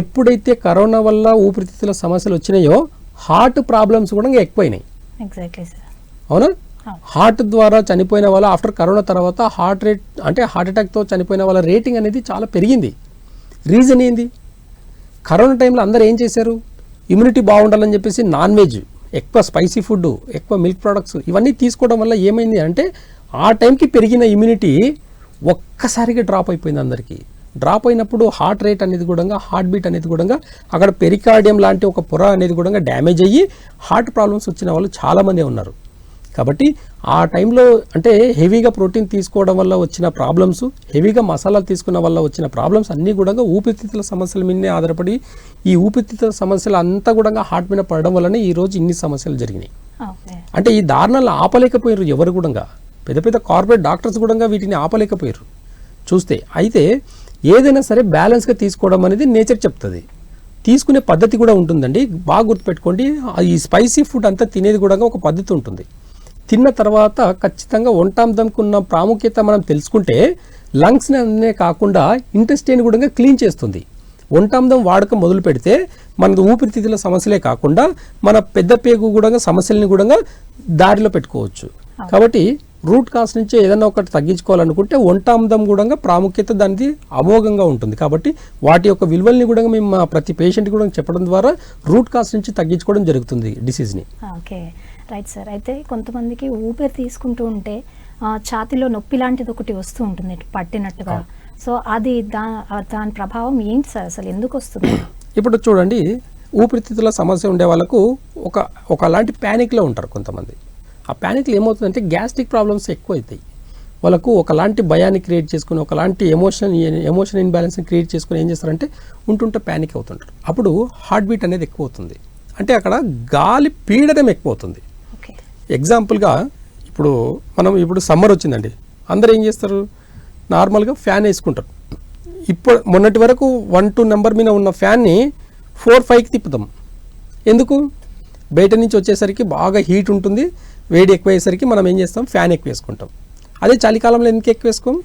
ఎప్పుడైతే కరోనా వల్ల ఊపిరితిత్తుల సమస్యలు వచ్చినాయో హార్ట్ ప్రాబ్లమ్స్ కూడా ఎక్కువైనాయి. అవునా? హార్ట్ ద్వారా చనిపోయిన వాళ్ళ ఆఫ్టర్ కరోనా తర్వాత హార్ట్ అటాక్తో చనిపోయిన వాళ్ళ రేటింగ్ అనేది చాలా పెరిగింది. రీజన్ ఏంది? కరోనా టైంలో అందరూ ఏం చేశారు, ఇమ్యూనిటీ బాగుండాలని చెప్పేసి నాన్ వెజ్, ఎక్కువ స్పైసీ ఫుడ్, ఎక్కువ మిల్క్ ప్రొడక్ట్స్ ఇవన్నీ తీసుకోవడం వల్ల ఏమైంది అంటే ఆ టైంకి పెరిగిన ఇమ్యూనిటీ ఒక్కసారిగా డ్రాప్ అయిపోయింది. అందరికీ డ్రాప్ అయినప్పుడు హార్ట్ రేట్ అనేది కూడా హార్ట్ బీట్ అనేది కూడా అక్కడ పెరికార్డియం లాంటి ఒక పొర అనేది కూడా డ్యామేజ్ అయ్యి హార్ట్ ప్రాబ్లమ్స్ వచ్చిన వాళ్ళు చాలామంది ఉన్నారు. కాబట్టి ఆ టైంలో అంటే హెవీగా ప్రోటీన్ తీసుకోవడం వల్ల వచ్చిన ప్రాబ్లమ్స్, హెవీగా మసాలాలు తీసుకున్న వల్ల వచ్చిన ప్రాబ్లమ్స్ అన్నీ కూడా ఊపిరితిత్తుల సమస్యల మీదనే ఆధారపడి ఈ ఊపిరితిత్తుల సమస్యలు అంతా కూడా హార్ట్ మీద పడడం వల్లనే ఈరోజు ఇన్ని సమస్యలు జరిగినాయి. అంటే ఈ దారుణాలు ఆపలేకపోయారు ఎవరు కూడా, పెద్ద పెద్ద కార్పొరేట్ డాక్టర్స్ కూడా వీటిని ఆపలేకపోయారు చూస్తే. అయితే ఏదైనా సరే బ్యాలెన్స్గా తీసుకోవడం అనేది నేచర్ చెప్తుంది, తీసుకునే పద్ధతి కూడా ఉంటుందండి. బాగా గుర్తుపెట్టుకోండి, ఈ స్పైసీ ఫుడ్ అంతా తినేది కూడా ఒక పద్ధతి ఉంటుంది. తిన్న తర్వాత ఖచ్చితంగా ఒంటాందంకు ఉన్న ప్రాముఖ్యత మనం తెలుసుకుంటే లంగ్స్ని అనే కాకుండా ఇంటెస్టైన్ కూడా క్లీన్ చేస్తుంది. ఒంటాందం వాడకం మొదలు పెడితే మన ఊపిరితిత్తుల సమస్యలే కాకుండా మన పెద్ద పేగు కూడా సమస్యలని కూడా దారిలో పెట్టుకోవచ్చు. కాబట్టి రూట్ కాజ్ నుంచి ఏదైనా ఒకటి తగ్గించుకోవాలనుకుంటే ఒంటాందం కూడా ప్రాముఖ్యత దానికి అమోఘంగా ఉంటుంది. కాబట్టి వాటి యొక్క విలువల్ని కూడా మేము మా ప్రతి పేషెంట్ కూడా చెప్పడం ద్వారా రూట్ కాజ్ నుంచి తగ్గించుకోవడం జరుగుతుంది డిసీజ్ని. Okay, right sir. అయితే కొంతమందికి ఊపిరి తీసుకుంటూ ఉంటే ఛాతీలో నొప్పి లాంటిది ఒకటి వస్తూ ఉంటుంది పట్టినట్టుగా. సో అది దాని ప్రభావం ఏంటి సార్, అసలు ఎందుకు వస్తుంది? ఇప్పుడు చూడండి, ఊపిరితిత్తుల సమస్య ఉండే వాళ్ళకు ఒకలాంటి ప్యానిక్లో ఉంటారు కొంతమంది. ఆ ప్యానిక్లో ఏమవుతుందంటే గ్యాస్ట్రిక్ ప్రాబ్లమ్స్ ఎక్కువ అవుతాయి. వాళ్ళకు ఒకలాంటి భయాన్ని క్రియేట్ చేసుకుని, ఒకలాంటి ఎమోషన్ ఇన్బ్యాలెన్స్ని క్రియేట్ చేసుకుని ఏం చేస్తారంటే ఉంటుంటే ప్యానిక్ అవుతుంటారు. అప్పుడు హార్ట్ బీట్ అనేది ఎక్కువ అవుతుంది, అంటే అక్కడ గాలి పీడనం ఎక్కువ అవుతుంది. ఎగ్జాంపుల్గా ఇప్పుడు సమ్మర్ వచ్చిందండి, అందరూ ఏం చేస్తారు, నార్మల్గా ఫ్యాన్ వేసుకుంటారు. ఇప్పుడు మొన్నటి వరకు 1-2 నెంబర్ మీద ఉన్న ఫ్యాన్ని 4-5కి తిప్పుతాం. ఎందుకు? బయట నుంచి వచ్చేసరికి బాగా హీట్ ఉంటుంది, వేడి ఎక్కువ అయ్యేసరికి మనం ఏం చేస్తాం, ఫ్యాన్ ఎక్కువ వేసుకుంటాం. అదే చలికాలంలో ఎందుకు ఎక్కువ వేసుకోం,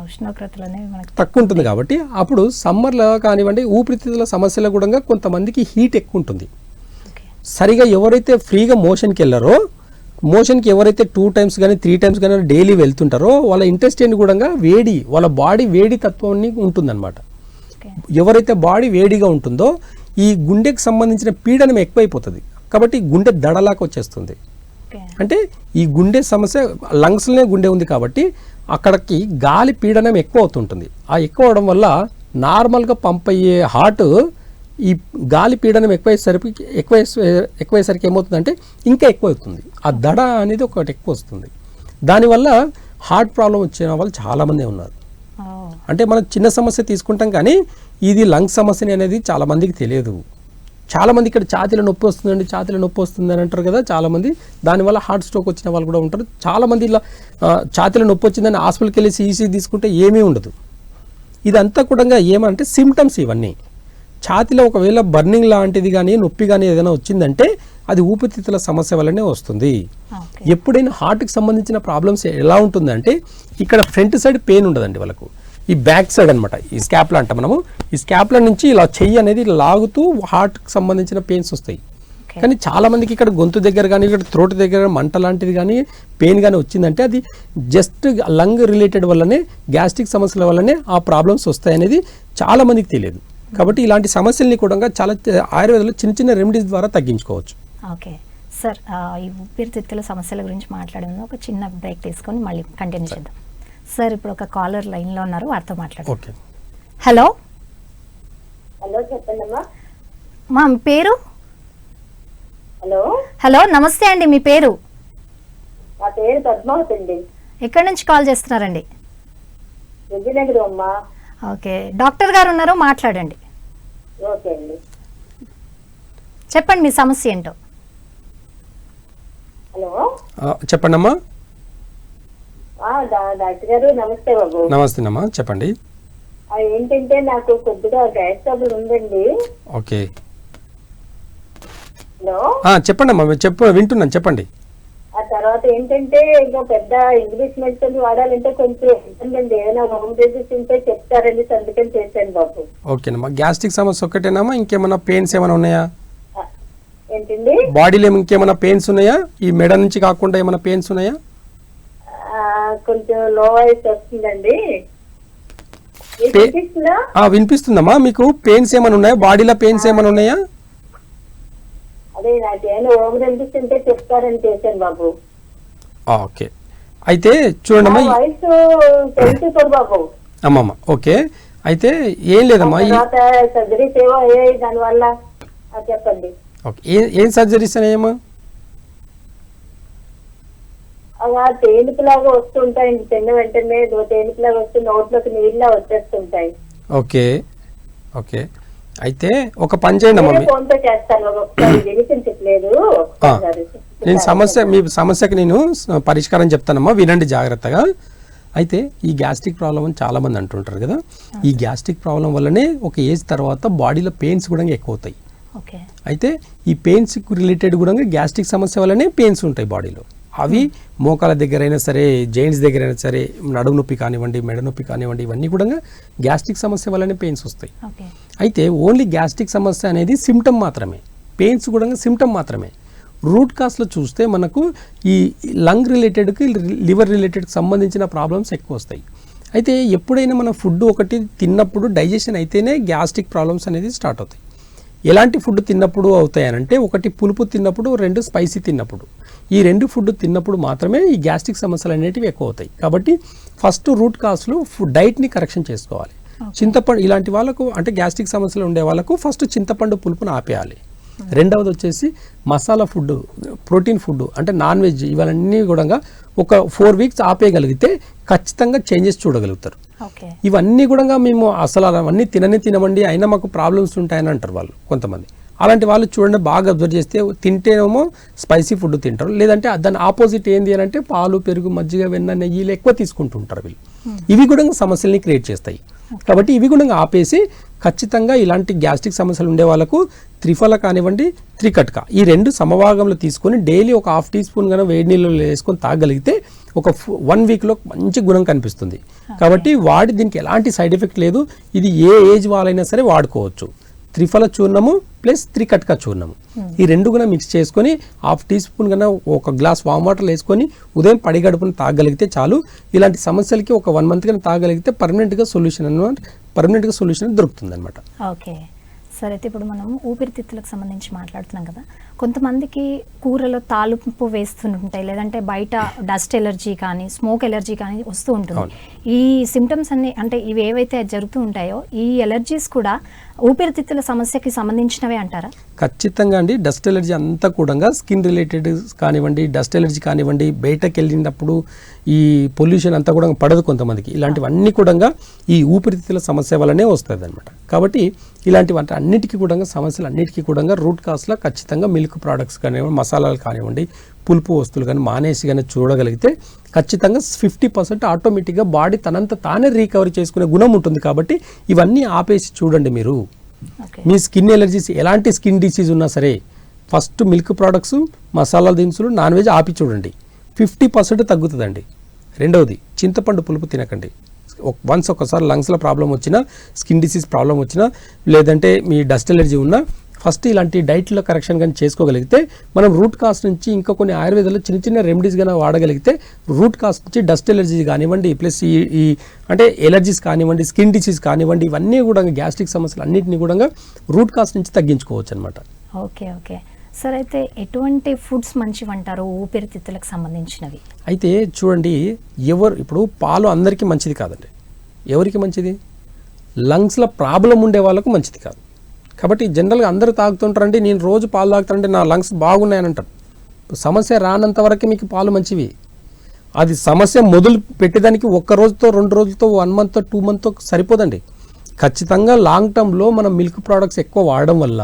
ఉష్ణోగ్రతలనే తక్కువ ఉంటుంది కాబట్టి. అప్పుడు సమ్మర్లో కానివ్వండి ఊపిరితిత్తుల సమస్యలో కూడా కొంతమందికి హీట్ ఎక్కువ ఉంటుంది. సరిగా ఎవరైతే ఫ్రీగా మోషన్కి వెళ్ళారో, మోషన్కి ఎవరైతే 2 times కానీ 3 times కానీ డైలీ వెళ్తుంటారో వాళ్ళ ఇంటెస్టైన్ కూడా వేడి, వాళ్ళ బాడీ వేడి తత్వాన్ని ఉంటుందన్నమాట. ఎవరైతే బాడీ వేడిగా ఉంటుందో ఈ గుండెకి సంబంధించిన పీడనం ఎక్కువైపోతుంది, కాబట్టి గుండె దడలాగా వచ్చేస్తుంది. అంటే ఈ గుండె సమస్య లంగ్స్లోనే గుండె ఉంది కాబట్టి అక్కడికి గాలి పీడనం ఎక్కువ అవుతుంటుంది. ఆ ఎక్కువ అవడం వల్ల నార్మల్గా పంప్ అయ్యే హార్ట్ ఈ గాలి పీడనం ఎక్కువయ్యేసరికి ఏమవుతుందంటే ఇంకా ఎక్కువ అవుతుంది, ఆ దడ అనేది ఒకటి ఎక్కువ వస్తుంది. దానివల్ల హార్ట్ ప్రాబ్లం వచ్చిన వాళ్ళు చాలామంది ఉన్నారు. అంటే మనం చిన్న సమస్య తీసుకుంటాం కానీ ఇది లంగ్ సమస్యని అనేది చాలామందికి తెలియదు. చాలామంది ఇక్కడ ఛాతీలో నొప్పి వస్తుంది అని అంటారు కదా చాలామంది, దానివల్ల హార్ట్ స్ట్రోక్ వచ్చిన వాళ్ళు కూడా ఉంటారు. చాలామంది ఇలా ఛాతీలో నొప్పి వచ్చిందని హాస్పిటల్కి వెళ్ళి ఈసీ తీసుకుంటే ఏమీ ఉండదు. ఇదంతా కూడా ఏమంటే సిమ్టమ్స్ ఇవన్నీ. ఛాతీలో ఒకవేళ బర్నింగ్ లాంటిది కానీ నొప్పి కానీ ఏదైనా వచ్చిందంటే అది ఊపిరితిత్తుల సమస్య వల్లనే వస్తుంది. ఎప్పుడైనా హార్ట్కి సంబంధించిన ప్రాబ్లమ్స్ ఎలా ఉంటుందంటే ఇక్కడ ఫ్రంట్ సైడ్ పెయిన్ ఉండదండి వాళ్ళకు, ఈ బ్యాక్ సైడ్ అనమాట, ఈ స్కాప్లా అంట మనము, ఈ స్కాప్లా నుంచి ఇలా చెయ్యి అనేది లాగుతూ హార్ట్కి సంబంధించిన పెయిన్స్ వస్తాయి. కానీ చాలామందికి ఇక్కడ గొంతు దగ్గర కానీ ఇక్కడ థ్రోట్ దగ్గర మంట లాంటిది కానీ పెయిన్ కానీ వచ్చిందంటే అది జస్ట్ లంగ్ రిలేటెడ్ వల్లనే, గ్యాస్ట్రిక్ సమస్యల వల్లనే ఆ ప్రాబ్లమ్స్ వస్తాయనేది చాలామందికి తెలియదు. కాబట్టి ఇలాంటి సమస్యల్ని కూడా చాలా ఆయుర్వేదంలో చిన్న చిన్న రెమెడీస్ ద్వారా తగ్గించుకోవచ్చు. ఓకే సార్, ఈ ఊపిరితిత్తుల సమస్యల గురించి మాట్లాడింది, ఒక చిన్న బ్రేక్ తీసుకొని మళ్ళీ కంటిన్యూ చేద్దాం. సార్ ఇప్పుడు ఒక కాలర్ లైన్లో ఉన్నారు, వారితో మాట్లాడండి. ఓకే. హలో హలో చెప్పండి అమ్మా. మా మీ పేరు? హలో హలో నమస్తే అండి, మీ పేరు? నా పేరు పద్మావతి అండి, ఎక్కడి నుంచి కాల్ చేస్తున్నారండి? విజయనగరం అమ్మా. ఓకే, డాక్టర్ గారు ఉన్నారు, మాట్లాడండి. ఓకే అండి. చెప్పండి మీ సమస్య ఏంటో. హలో చెప్పండి అమ్మా. డాక్టర్ గారు నమస్తే బాబు. నమస్తే అమ్మా, చెప్పండి. ఏంటంటే నాకు కొద్దిగా గ్యాస్ ట్రబుల్ ఉందండి. ఓకే. హలో చెప్పండి అమ్మా, వింటున్నాను, చెప్పండి. ఆ తర్వాత ఏంటంటే ఇంకా పెద్ద ఇంగ్లీష్ మెడిసిన్ వాడాలంటే కొంచెం ఇబ్బంది అండి. ఏదైనా హోమ్ రెసిపీస్ ఉంటే చెప్తారండి, అందుకని చేశాను బాబు. ఓకేనమ్మా, గ్యాస్ట్రిక్ సమస్య ఒక్కటేనమ్మా, ఇంకేమైనా పెయిన్స్ ఏమైనా ఉన్నాయా? ఏంటండి? బాడీలో ఇంకేమైనా పెయిన్స్ ఉన్నాయా? ఈ మెడ నుంచి కాకుండా ఏమైనా పెయిన్స్ ఉన్నాయా? కొంచెం లో వాయిస్ వస్తుందండి. వినిపిస్తుందమ్మా. మీకు పెయిన్స్ ఏమైనా ఉన్నాయా? బాడీలో పెయిన్స్ ఏమైనా ఉన్నాయా? అదే నాకేమైనా హోమ్ రెసిపీస్ ఉంటే చెప్తారని చేశాను బాబు. ఓకే, అయితే చూడండి వాయిస్ తెలుసుకోరు బాబు. అమ్మమ్మ. ఓకే, అయితే ఏం లేదమ్మా. సర్జరీస్ ఏవో అయ్యాయి దానివల్ల చెప్పండి. ఓకే, ఏం సర్జరీస్ అనేయమ్మా? అలా తేనుపులాగా వస్తుంటాయండి, తిన్న వెంటనే తేనుపులాగా వస్తూ నోట్లోకి నీళ్ళ వచ్చేస్తుంటాయి. ఓకే ఓకే, అయితే ఒక పని చేయండి అమ్మా. ఫోన్ తో చేస్తాను, వినిపించట్లేదు. మీ సమస్యకి నేను పరిష్కారం చెప్తానమ్మా, వినండి జాగ్రత్తగా. అయితే ఈ గ్యాస్ట్రిక్ ప్రాబ్లం అని చాలా మంది అంటుంటారు కదా. ఈ గ్యాస్ట్రిక్ ప్రాబ్లం వల్లనే ఒక ఏజ్ తర్వాత బాడీలో పెయిన్స్ కూడా ఎక్కువ అవుతాయి. అయితే ఈ పెయిన్స్ రిలేటెడ్ కూడా గ్యాస్ట్రిక్ సమస్య వల్లనే పెయిన్స్ ఉంటాయి బాడీలో. అవి మోకాల దగ్గర అయినా సరే, జైంట్స్ దగ్గర అయినా సరే, నడుము నొప్పి కానివ్వండి, మెడ నొప్పి కానివ్వండి, ఇవన్నీ కూడా గ్యాస్ట్రిక్ సమస్య వల్లనే పెయిన్స్ వస్తాయి. అయితే ఓన్లీ గ్యాస్ట్రిక్ సమస్య అనేది సిమ్టమ్ మాత్రమే, పెయిన్స్ కూడా సిమ్టమ్ మాత్రమే. రూట్ కాస్లో చూస్తే మనకు ఈ లంగ్ రిలేటెడ్కి, లివర్ రిలేటెడ్కి సంబంధించిన ప్రాబ్లమ్స్ ఎక్కువ వస్తాయి. అయితే ఎప్పుడైనా మన ఫుడ్ ఒకటి తిన్నప్పుడు డైజెషన్ అయితేనే గ్యాస్ట్రిక్ ప్రాబ్లమ్స్ అనేది స్టార్ట్ అవుతాయి. ఎలాంటి ఫుడ్ తిన్నప్పుడు అవుతాయనంటే, ఒకటి పులుపు తిన్నప్పుడు, రెండు స్పైసీ తిన్నప్పుడు. ఈ రెండు ఫుడ్ తిన్నప్పుడు మాత్రమే ఈ గ్యాస్ట్రిక్ సమస్యలు అనేటివి ఎక్కువ అవుతాయి. కాబట్టి ఫస్ట్ రూట్ కాస్లో డైట్ని కరెక్షన్ చేసుకోవాలి. చింతపండు ఇలాంటి వాళ్ళకు, అంటే గ్యాస్ట్రిక్ సమస్యలు ఉండే వాళ్ళకు ఫస్ట్ చింతపండు పులుపును ఆపేయాలి. రెండవది వచ్చేసి మసాలా ఫుడ్, ప్రోటీన్ ఫుడ్ అంటే నాన్ వెజ్, ఇవన్నీ కూడా ఒక 4 వీక్స్ ఆపేయగలిగితే ఖచ్చితంగా చేంజెస్ చూడగలుగుతారు. ఇవన్నీ కూడా మేము అసలు అవన్నీ తినమండి, అయినా మాకు ప్రాబ్లమ్స్ ఉంటాయని అంటారు వాళ్ళు కొంతమంది. అలాంటి వాళ్ళు చూడండి, బాగా అబ్జర్వ్ చేస్తే తింటేనేమో స్పైసీ ఫుడ్ తింటారు, లేదంటే దాని ఆపోజిట్ ఏంది అని అంటే పాలు, పెరుగు, మజ్జిగ, వెన్న, నెయ్యిలు ఎక్కువ తీసుకుంటుంటారు వీళ్ళు. ఇవి కూడా సమస్యల్ని క్రియేట్ చేస్తాయి. కాబట్టి ఇవి కూడా ఆపేసి ఖచ్చితంగా ఇలాంటి గ్యాస్ట్రిక్ సమస్యలు ఉండే వాళ్ళకు త్రిఫల కానివ్వండి, త్రికట్క, ఈ రెండు సమభాగంలో తీసుకొని డైలీ ఒక 1/2 టీ స్పూన్ కన్నా వేడి నీళ్ళలో వేసుకొని తాగలిగితే ఒక 1 వీక్లో మంచి గుణం కనిపిస్తుంది. కాబట్టి దీనికి ఎలాంటి సైడ్ ఎఫెక్ట్ లేదు. ఇది ఏ ఏజ్ వాళ్ళైనా సరే వాడుకోవచ్చు. త్రిఫల చూర్ణము ప్లస్ త్రికట్క చూర్ణము, ఈ రెండు కూడా మిక్స్ చేసుకొని 1/2 టీ స్పూన్ కన్నా ఒక గ్లాస్ వామ్ వాటర్ వేసుకొని ఉదయం పడిగడుపున తాగలిగితే చాలు. ఇలాంటి సమస్యలకి ఒక 1 మంత్ కన్నా తాగలిగితే పర్మనెంట్గా సొల్యూషన్ దొరుకుతుంది అనమాట. ఓకే సరే, అయితే ఇప్పుడు మనం ఊపిరితిత్తులకు సంబంధించి మాట్లాడుతున్నాం కదా. కొంతమందికి కూరలో తాలింపు వేస్తుంటాయి, లేదంటే బయట డస్ట్ ఎలర్జీ కానీ, స్మోక్ ఎలర్జీ కానీ వస్తూ ఉంటుంది. ఈ సిమ్టమ్స్ అన్ని, అంటే ఇవి ఏవైతే జరుగుతూ ఉంటాయో ఈ ఎలర్జీస్ కూడా ఊపిరితిత్తుల సమస్యకి సంబంధించినవే అంటారా? ఖచ్చితంగా అండి. డస్ట్ ఎలర్జీ అంతా కూడా స్కిన్ రిలేటెడ్ కానివ్వండి, డస్ట్ ఎలర్జీ కానివ్వండి, బయటకు వెళ్ళినప్పుడు ఈ పొల్యూషన్ అంతా కూడా పడదు కొంతమందికి. ఇలాంటివన్నీ కూడా ఈ ఊపిరితిత్తుల సమస్య వల్లనే వస్తుంది అనమాట. కాబట్టి ఇలాంటివి అన్నిటికీ కూడా సమస్యలు అన్నిటికీ కూడా రూట్ కాస్లో ఖచ్చితంగా మిల్క్ ప్రోడక్ట్స్ కానివ్వండి, మసాలాలు కానివ్వండి, పులుపు వస్తువులు కానీ మానేసి కానీ చూడగలిగితే ఖచ్చితంగా 50% ఆటోమేటిక్గా బాడీ తనంత తానే రీకవరీ చేసుకునే గుణం ఉంటుంది. కాబట్టి ఇవన్నీ ఆపేసి చూడండి మీరు. మీ స్కిన్ ఎలర్జీస్, ఎలాంటి స్కిన్ డిసీజ్ ఉన్నా సరే ఫస్ట్ మిల్క్ ప్రోడక్ట్స్, మసాలా దినుసులు, నాన్ వెజ్ ఆపి చూడండి, 50% తగ్గుతుందండి. రెండవది, చింతపండు పులుపు తినకండి. ఒకసారి లంగ్స్లో ప్రాబ్లం వచ్చినా, స్కిన్ డిసీజ్ ప్రాబ్లం వచ్చినా, లేదంటే మీ డస్ట్ ఎలర్జీ ఉన్నా ఫస్ట్ ఇలాంటి డైట్లో కరెక్షన్ కానీ చేసుకోగలిగితే మనం రూట్ కాస్ నుంచి ఇంకా కొన్ని ఆయుర్వేదంలో చిన్న చిన్న రెమెడీస్ కానీ వాడగలిగితే రూట్ కాస్ నుంచి డస్ట్ ఎలర్జీ కానివ్వండి, ప్లస్ ఈ అంటే ఎలర్జీస్ కానివ్వండి, స్కిన్ డిసీజ్ కానివ్వండి, ఇవన్నీ కూడా గ్యాస్ట్రిక్ సమస్యలు అన్నింటినీ కూడా రూట్ కాస్ నుంచి తగ్గించుకోవచ్చు అనమాట. ఓకే ఓకే సార్, అయితే ఎటువంటి ఫుడ్స్ మంచివి అంటారు ఊపిరితిత్తులకు సంబంధించినవి? అయితే చూడండి, ఇప్పుడు పాలు అందరికీ మంచిది కాదండి. ఎవరికి మంచిది? లంగ్స్లో ప్రాబ్లం ఉండే వాళ్ళకు మంచిది కాదు. కాబట్టి జనరల్గా అందరూ తాగుతుంటారంటే నేను రోజు పాలు తాగుతానంటే నా లంగ్స్ బాగున్నాయని అంటారు. సమస్య రానంత వరకే మీకు పాలు మంచివి. అది సమస్య మొదలు పెట్టేదానికి 1 రోజుతో 2 రోజులతో 1 మంత్తో 2 మంత్తో సరిపోదండి. ఖచ్చితంగా లాంగ్ టర్మ్లో మనం మిల్క్ ప్రోడక్ట్స్ ఎక్కువ వాడడం వల్ల,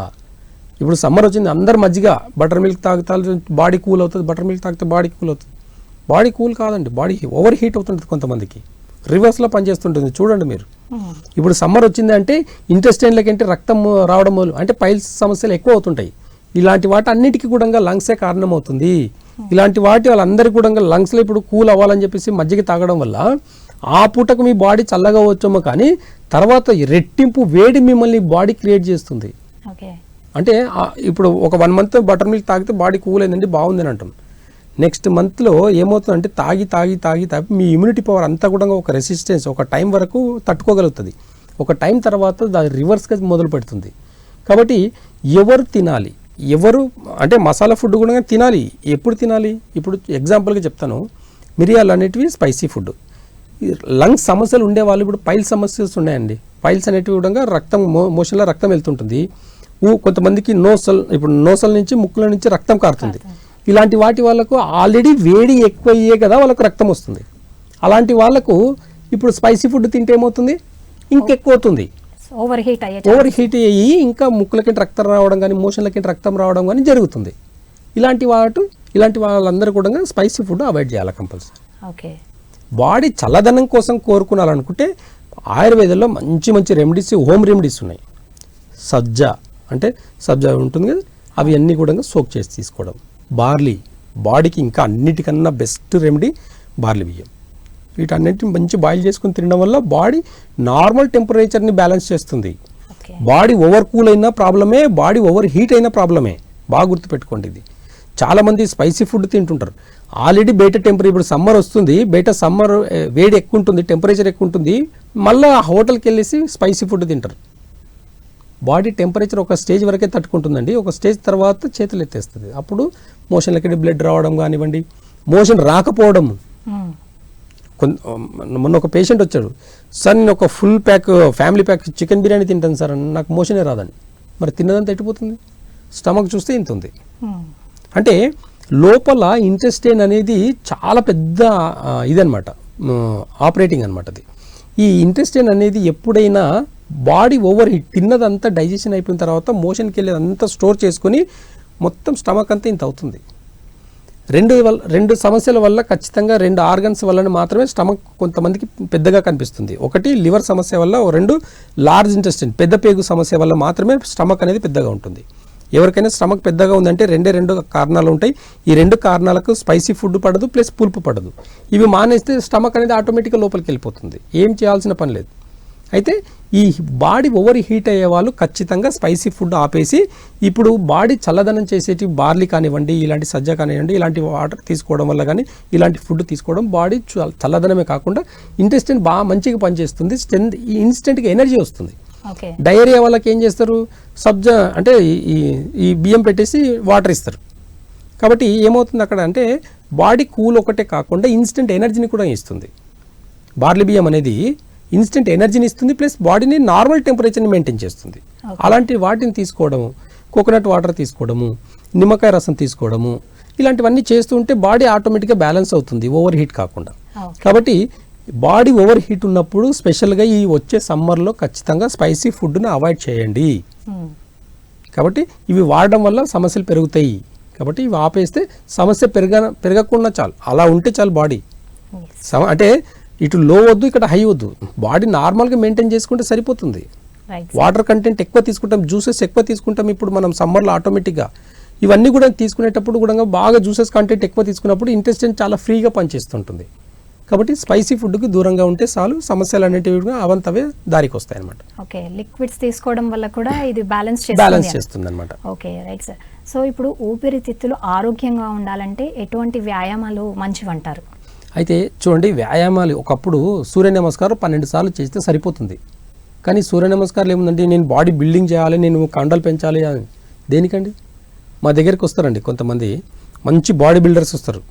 ఇప్పుడు సమ్మర్ వచ్చింది, అందరు మజ్జిగ బటర్ మిల్క్ తాగుతారు, బాడీ కూల్ అవుతుంది. బటర్ మిల్క్ తాగితే బాడీ కూల్ అవుతుంది. బాడీ కూల్ కాదండి, బాడీ ఓవర్ హీట్ అవుతుంటుంది. కొంతమందికి రివర్స్లో పనిచేస్తుంటుంది. చూడండి మీరు, ఇప్పుడు సమ్మర్ వచ్చింది అంటే ఇంటెస్టైన్లకి అంటే రక్తం రావడం అంటే పైల్స్ సమస్యలు ఎక్కువ అవుతుంటాయి. ఇలాంటి వాటి అన్నిటికీ కూడా లంగ్సే కారణం అవుతుంది. ఇలాంటి వాటి వాళ్ళందరికీ కూడా లంగ్స్లో ఇప్పుడు కూల్ అవ్వాలని చెప్పేసి మజ్జిగ తాగడం వల్ల ఆ పూటకు మీ బాడీ చల్లగా వచ్చేమో, కానీ తర్వాత రెట్టింపు వేడి మిమ్మల్ని బాడీ క్రియేట్ చేస్తుంది. అంటే ఇప్పుడు ఒక 1 మంత్ బటర్ మిల్క్ తాగితే బాడీ కూల్ అయిందండి, బాగుందని అంటాం. నెక్స్ట్ మంత్లో ఏమవుతుందంటే తాగి మీ ఇమ్యూనిటీ పవర్ అంతా కూడా ఒక రెసిస్టెన్స్ ఒక టైం వరకు తట్టుకోగలుగుతుంది. ఒక టైం తర్వాత దాని రివర్స్గా మొదలు పెడుతుంది. కాబట్టి ఎవరు తినాలి, ఎవరు అంటే మసాలా ఫుడ్ కూడా తినాలి. ఎప్పుడు తినాలి? ఇప్పుడు ఎగ్జాంపుల్గా చెప్తాను, మిరియాలు అనేటివి స్పైసీ ఫుడ్. లంగ్స్ సమస్యలు ఉండేవాళ్ళు, ఇప్పుడు పైల్స్ సమస్యలు ఉన్నాయండి. పైల్స్ అనేటివి కూడా రక్తం మోషన్లో రక్తం వెళ్తుంటుంది. కొంతమందికి నోసల్ నుంచి ముక్కుల నుంచి రక్తం కారుతుంది. ఇలాంటి వాటి వాళ్ళకు ఆల్రెడీ వేడి ఎక్కువ అయ్యే కదా వాళ్ళకు రక్తం వస్తుంది. అలాంటి వాళ్ళకు ఇప్పుడు స్పైసీ ఫుడ్ తింటే ఏమవుతుంది? ఇంకెక్కువ అవుతుంది, ఓవర్ హీట్ అయ్యి ఇంకా ముక్కులకి రక్తం రావడం కానీ మోషన్లకి రక్తం రావడం కానీ జరుగుతుంది. ఇలాంటి వాళ్ళందరూ కూడా స్పైసీ ఫుడ్ అవాయిడ్ చేయాలి కంపల్సరీ. బాడీ చల్లదనం కోసం కోరుకున్నారనుకుంటే ఆయుర్వేదంలో మంచి రెమెడీస్, హోమ్ రెమెడీస్ ఉన్నాయి. సబ్జా ఉంటుంది కదా, అవి అన్నీ కూడా సోక్ చేసి తీసుకోవడం. బాడీకి ఇంకా అన్నిటికన్నా బెస్ట్ రెమెడీ బార్లీ బియ్యం. వీటన్నిటిని మంచి బాయిల్ చేసుకుని తినడం వల్ల బాడీ నార్మల్ టెంపరేచర్ని బ్యాలెన్స్ చేస్తుంది. బాడీ ఓవర్ కూల్ అయినా ప్రాబ్లమే, బాడీ ఓవర్ హీట్ అయినా ప్రాబ్లమే. బాగా గుర్తుపెట్టుకోండి ఇది. చాలామంది స్పైసీ ఫుడ్ తింటుంటారు. ఆల్రెడీ బయట ఇప్పుడు సమ్మర్ వస్తుంది, బయట సమ్మర్ వేడి ఎక్కువ ఉంటుంది, టెంపరేచర్ ఎక్కువ ఉంటుంది, మళ్ళీ హోటల్కి వెళ్ళేసి స్పైసీ ఫుడ్ తింటారు. బాడీ టెంపరేచర్ ఒక స్టేజ్ వరకే తట్టుకుంటుందండి. ఒక స్టేజ్ తర్వాత చేతులు ఎత్తేస్తుంది. అప్పుడు మోషన్లకి బ్లడ్ రావడం కానివ్వండి, మోషన్ రాకపోవడం. మొన్న ఒక పేషెంట్ వచ్చాడు, సార్ నేను ఒక full pack family pack chicken biryani తింటాను సార్, నాకు మోషనే రాదండి. మరి తిన్నదంతా ఎట్టిపోతుంది? స్టమక్ చూస్తే ఇంత ఉంది. అంటే లోపల ఇంటెస్టైన్ అనేది చాలా పెద్ద ఇదనమాట, ఆపరేటింగ్ అనమాట. అది ఈ ఇంటెస్టైన్ అనేది ఎప్పుడైనా బాడీ ఓవర్ హీట్, తిన్నదంతా డైజెషన్ అయిపోయిన తర్వాత మోషన్కి వెళ్ళి అంతా స్టోర్ చేసుకుని మొత్తం స్టమక్ అంతా ఇంత అవుతుంది. రెండు సమస్యల వల్ల ఖచ్చితంగా 2 ఆర్గన్స్ వల్ల మాత్రమే స్టమక్ కొంతమందికి పెద్దగా కనిపిస్తుంది. ఒకటి లివర్ సమస్య వల్ల, 2 లార్జ్ ఇంటెస్టైన్ పెద్ద పేగు సమస్య వల్ల మాత్రమే స్టమక్ అనేది పెద్దగా ఉంటుంది. ఎవరికైనా స్టమక్ పెద్దగా ఉందంటే 2 కారణాలు ఉంటాయి. ఈ 2 కారణాలకు స్పైసీ ఫుడ్ పడదు, ప్లస్ పులుపు పడదు. ఇవి మానేస్తే స్టమక్ అనేది ఆటోమేటిక్గా లోపలికి వెళ్ళిపోతుంది. ఏం చేయాల్సిన పని లేదు. అయితే ఈ బాడీ ఓవర్ హీట్ అయ్యే వాళ్ళు ఖచ్చితంగా స్పైసీ ఫుడ్ ఆపేసి ఇప్పుడు బాడీ చల్లదనం చేసేటి బార్లీ కానివ్వండి, ఇలాంటి సజ్జ కానివ్వండి, ఇలాంటి వాటర్ తీసుకోవడం వల్ల కానీ, ఇలాంటి ఫుడ్ తీసుకోవడం బాడీ చల్లదనమే కాకుండా ఇంటెస్టైన్ బాగా మంచిగా పనిచేస్తుంది. ఇన్స్టెంట్గా ఎనర్జీ వస్తుంది. డయేరియా వాళ్ళకి ఏం చేస్తారు? సబ్జా అంటే ఈ బియ్యం పెట్టేసి వాటర్ ఇస్తారు. కాబట్టి ఏమవుతుంది అక్కడ అంటే బాడీ కూల్ ఒకటే కాకుండా ఇన్స్టెంట్ ఎనర్జీని కూడా ఇస్తుంది. బార్లీ బియ్యం అనేది ఇన్స్టెంట్ ఎనర్జీని ఇస్తుంది, ప్లస్ బాడీని నార్మల్ టెంపరేచర్ని మెయింటైన్ చేస్తుంది. అలాంటి వాటిని తీసుకోవడము, కోకోనట్ వాటర్ తీసుకోవడము, నిమ్మకాయ రసం తీసుకోవడము, ఇలాంటివన్నీ చేస్తూ ఉంటే బాడీ ఆటోమేటిక్గా బ్యాలెన్స్ అవుతుంది, ఓవర్ హీట్ కాకుండా. కాబట్టి బాడీ ఓవర్ హీట్ ఉన్నప్పుడు స్పెషల్గా ఈ వచ్చే సమ్మర్లో ఖచ్చితంగా స్పైసీ ఫుడ్ని అవాయిడ్ చేయండి. కాబట్టి ఇవి వాడడం వల్ల సమస్యలు పెరుగుతాయి. కాబట్టి ఇవి ఆపేస్తే సమస్య పెరగకుండా చాలు, అలా ఉంటే చాలు బాడీ. అంటే ఇటు లో వద్దు, ఇక్కడ హై వద్దు, బాడీ నార్మల్గా మెయింటైన్ చేసుకుంటే సరిపోతుంది. వాటర్ కంటెంట్ ఎక్కువ తీసుకుంటాం, జ్యూసెస్ ఎక్కువ తీసుకుంటాం. ఇప్పుడు మనం సమ్మర్లో ఆటోమేటిక్గా ఇవన్నీ కూడా తీసుకునేటప్పుడు కూడా బాగా జ్యూసెస్ కంటెంట్ ఎక్కువ తీసుకున్నప్పుడు ఇంటెస్టైన్ చాలా ఫ్రీగా పనిచేస్తుంటుంది. కాబట్టి స్పైసీ ఫుడ్కి దూరంగా ఉంటే చాలు, సమస్యలు అనేటివి కూడా అవంతవే దారికి వస్తాయి అనమాట. ఓకే, లిక్విడ్స్ తీసుకోవడం వల్ల కూడా ఇది బ్యాలెన్స్ చేస్తుంది అనమాట. Okay, right sir. సో ఇప్పుడు ఊపిరితిత్తులు ఆరోగ్యంగా ఉండాలంటే ఎటువంటి వ్యాయామాలు మంచివంటారు? అయితే చూడండి, వ్యాయామాలు ఒకప్పుడు సూర్య నమస్కారం 12 సార్లు చేస్తే సరిపోతుంది. కానీ సూర్య నమస్కారాలు ఏముందంటే నేను బాడీ బిల్డింగ్ చేయాలి, నేను కండలు పెంచాలి అని. దేనికండి? మా దగ్గరికి వస్తారండి కొంతమంది మంచి బాడీ బిల్డర్స్ వస్తారు.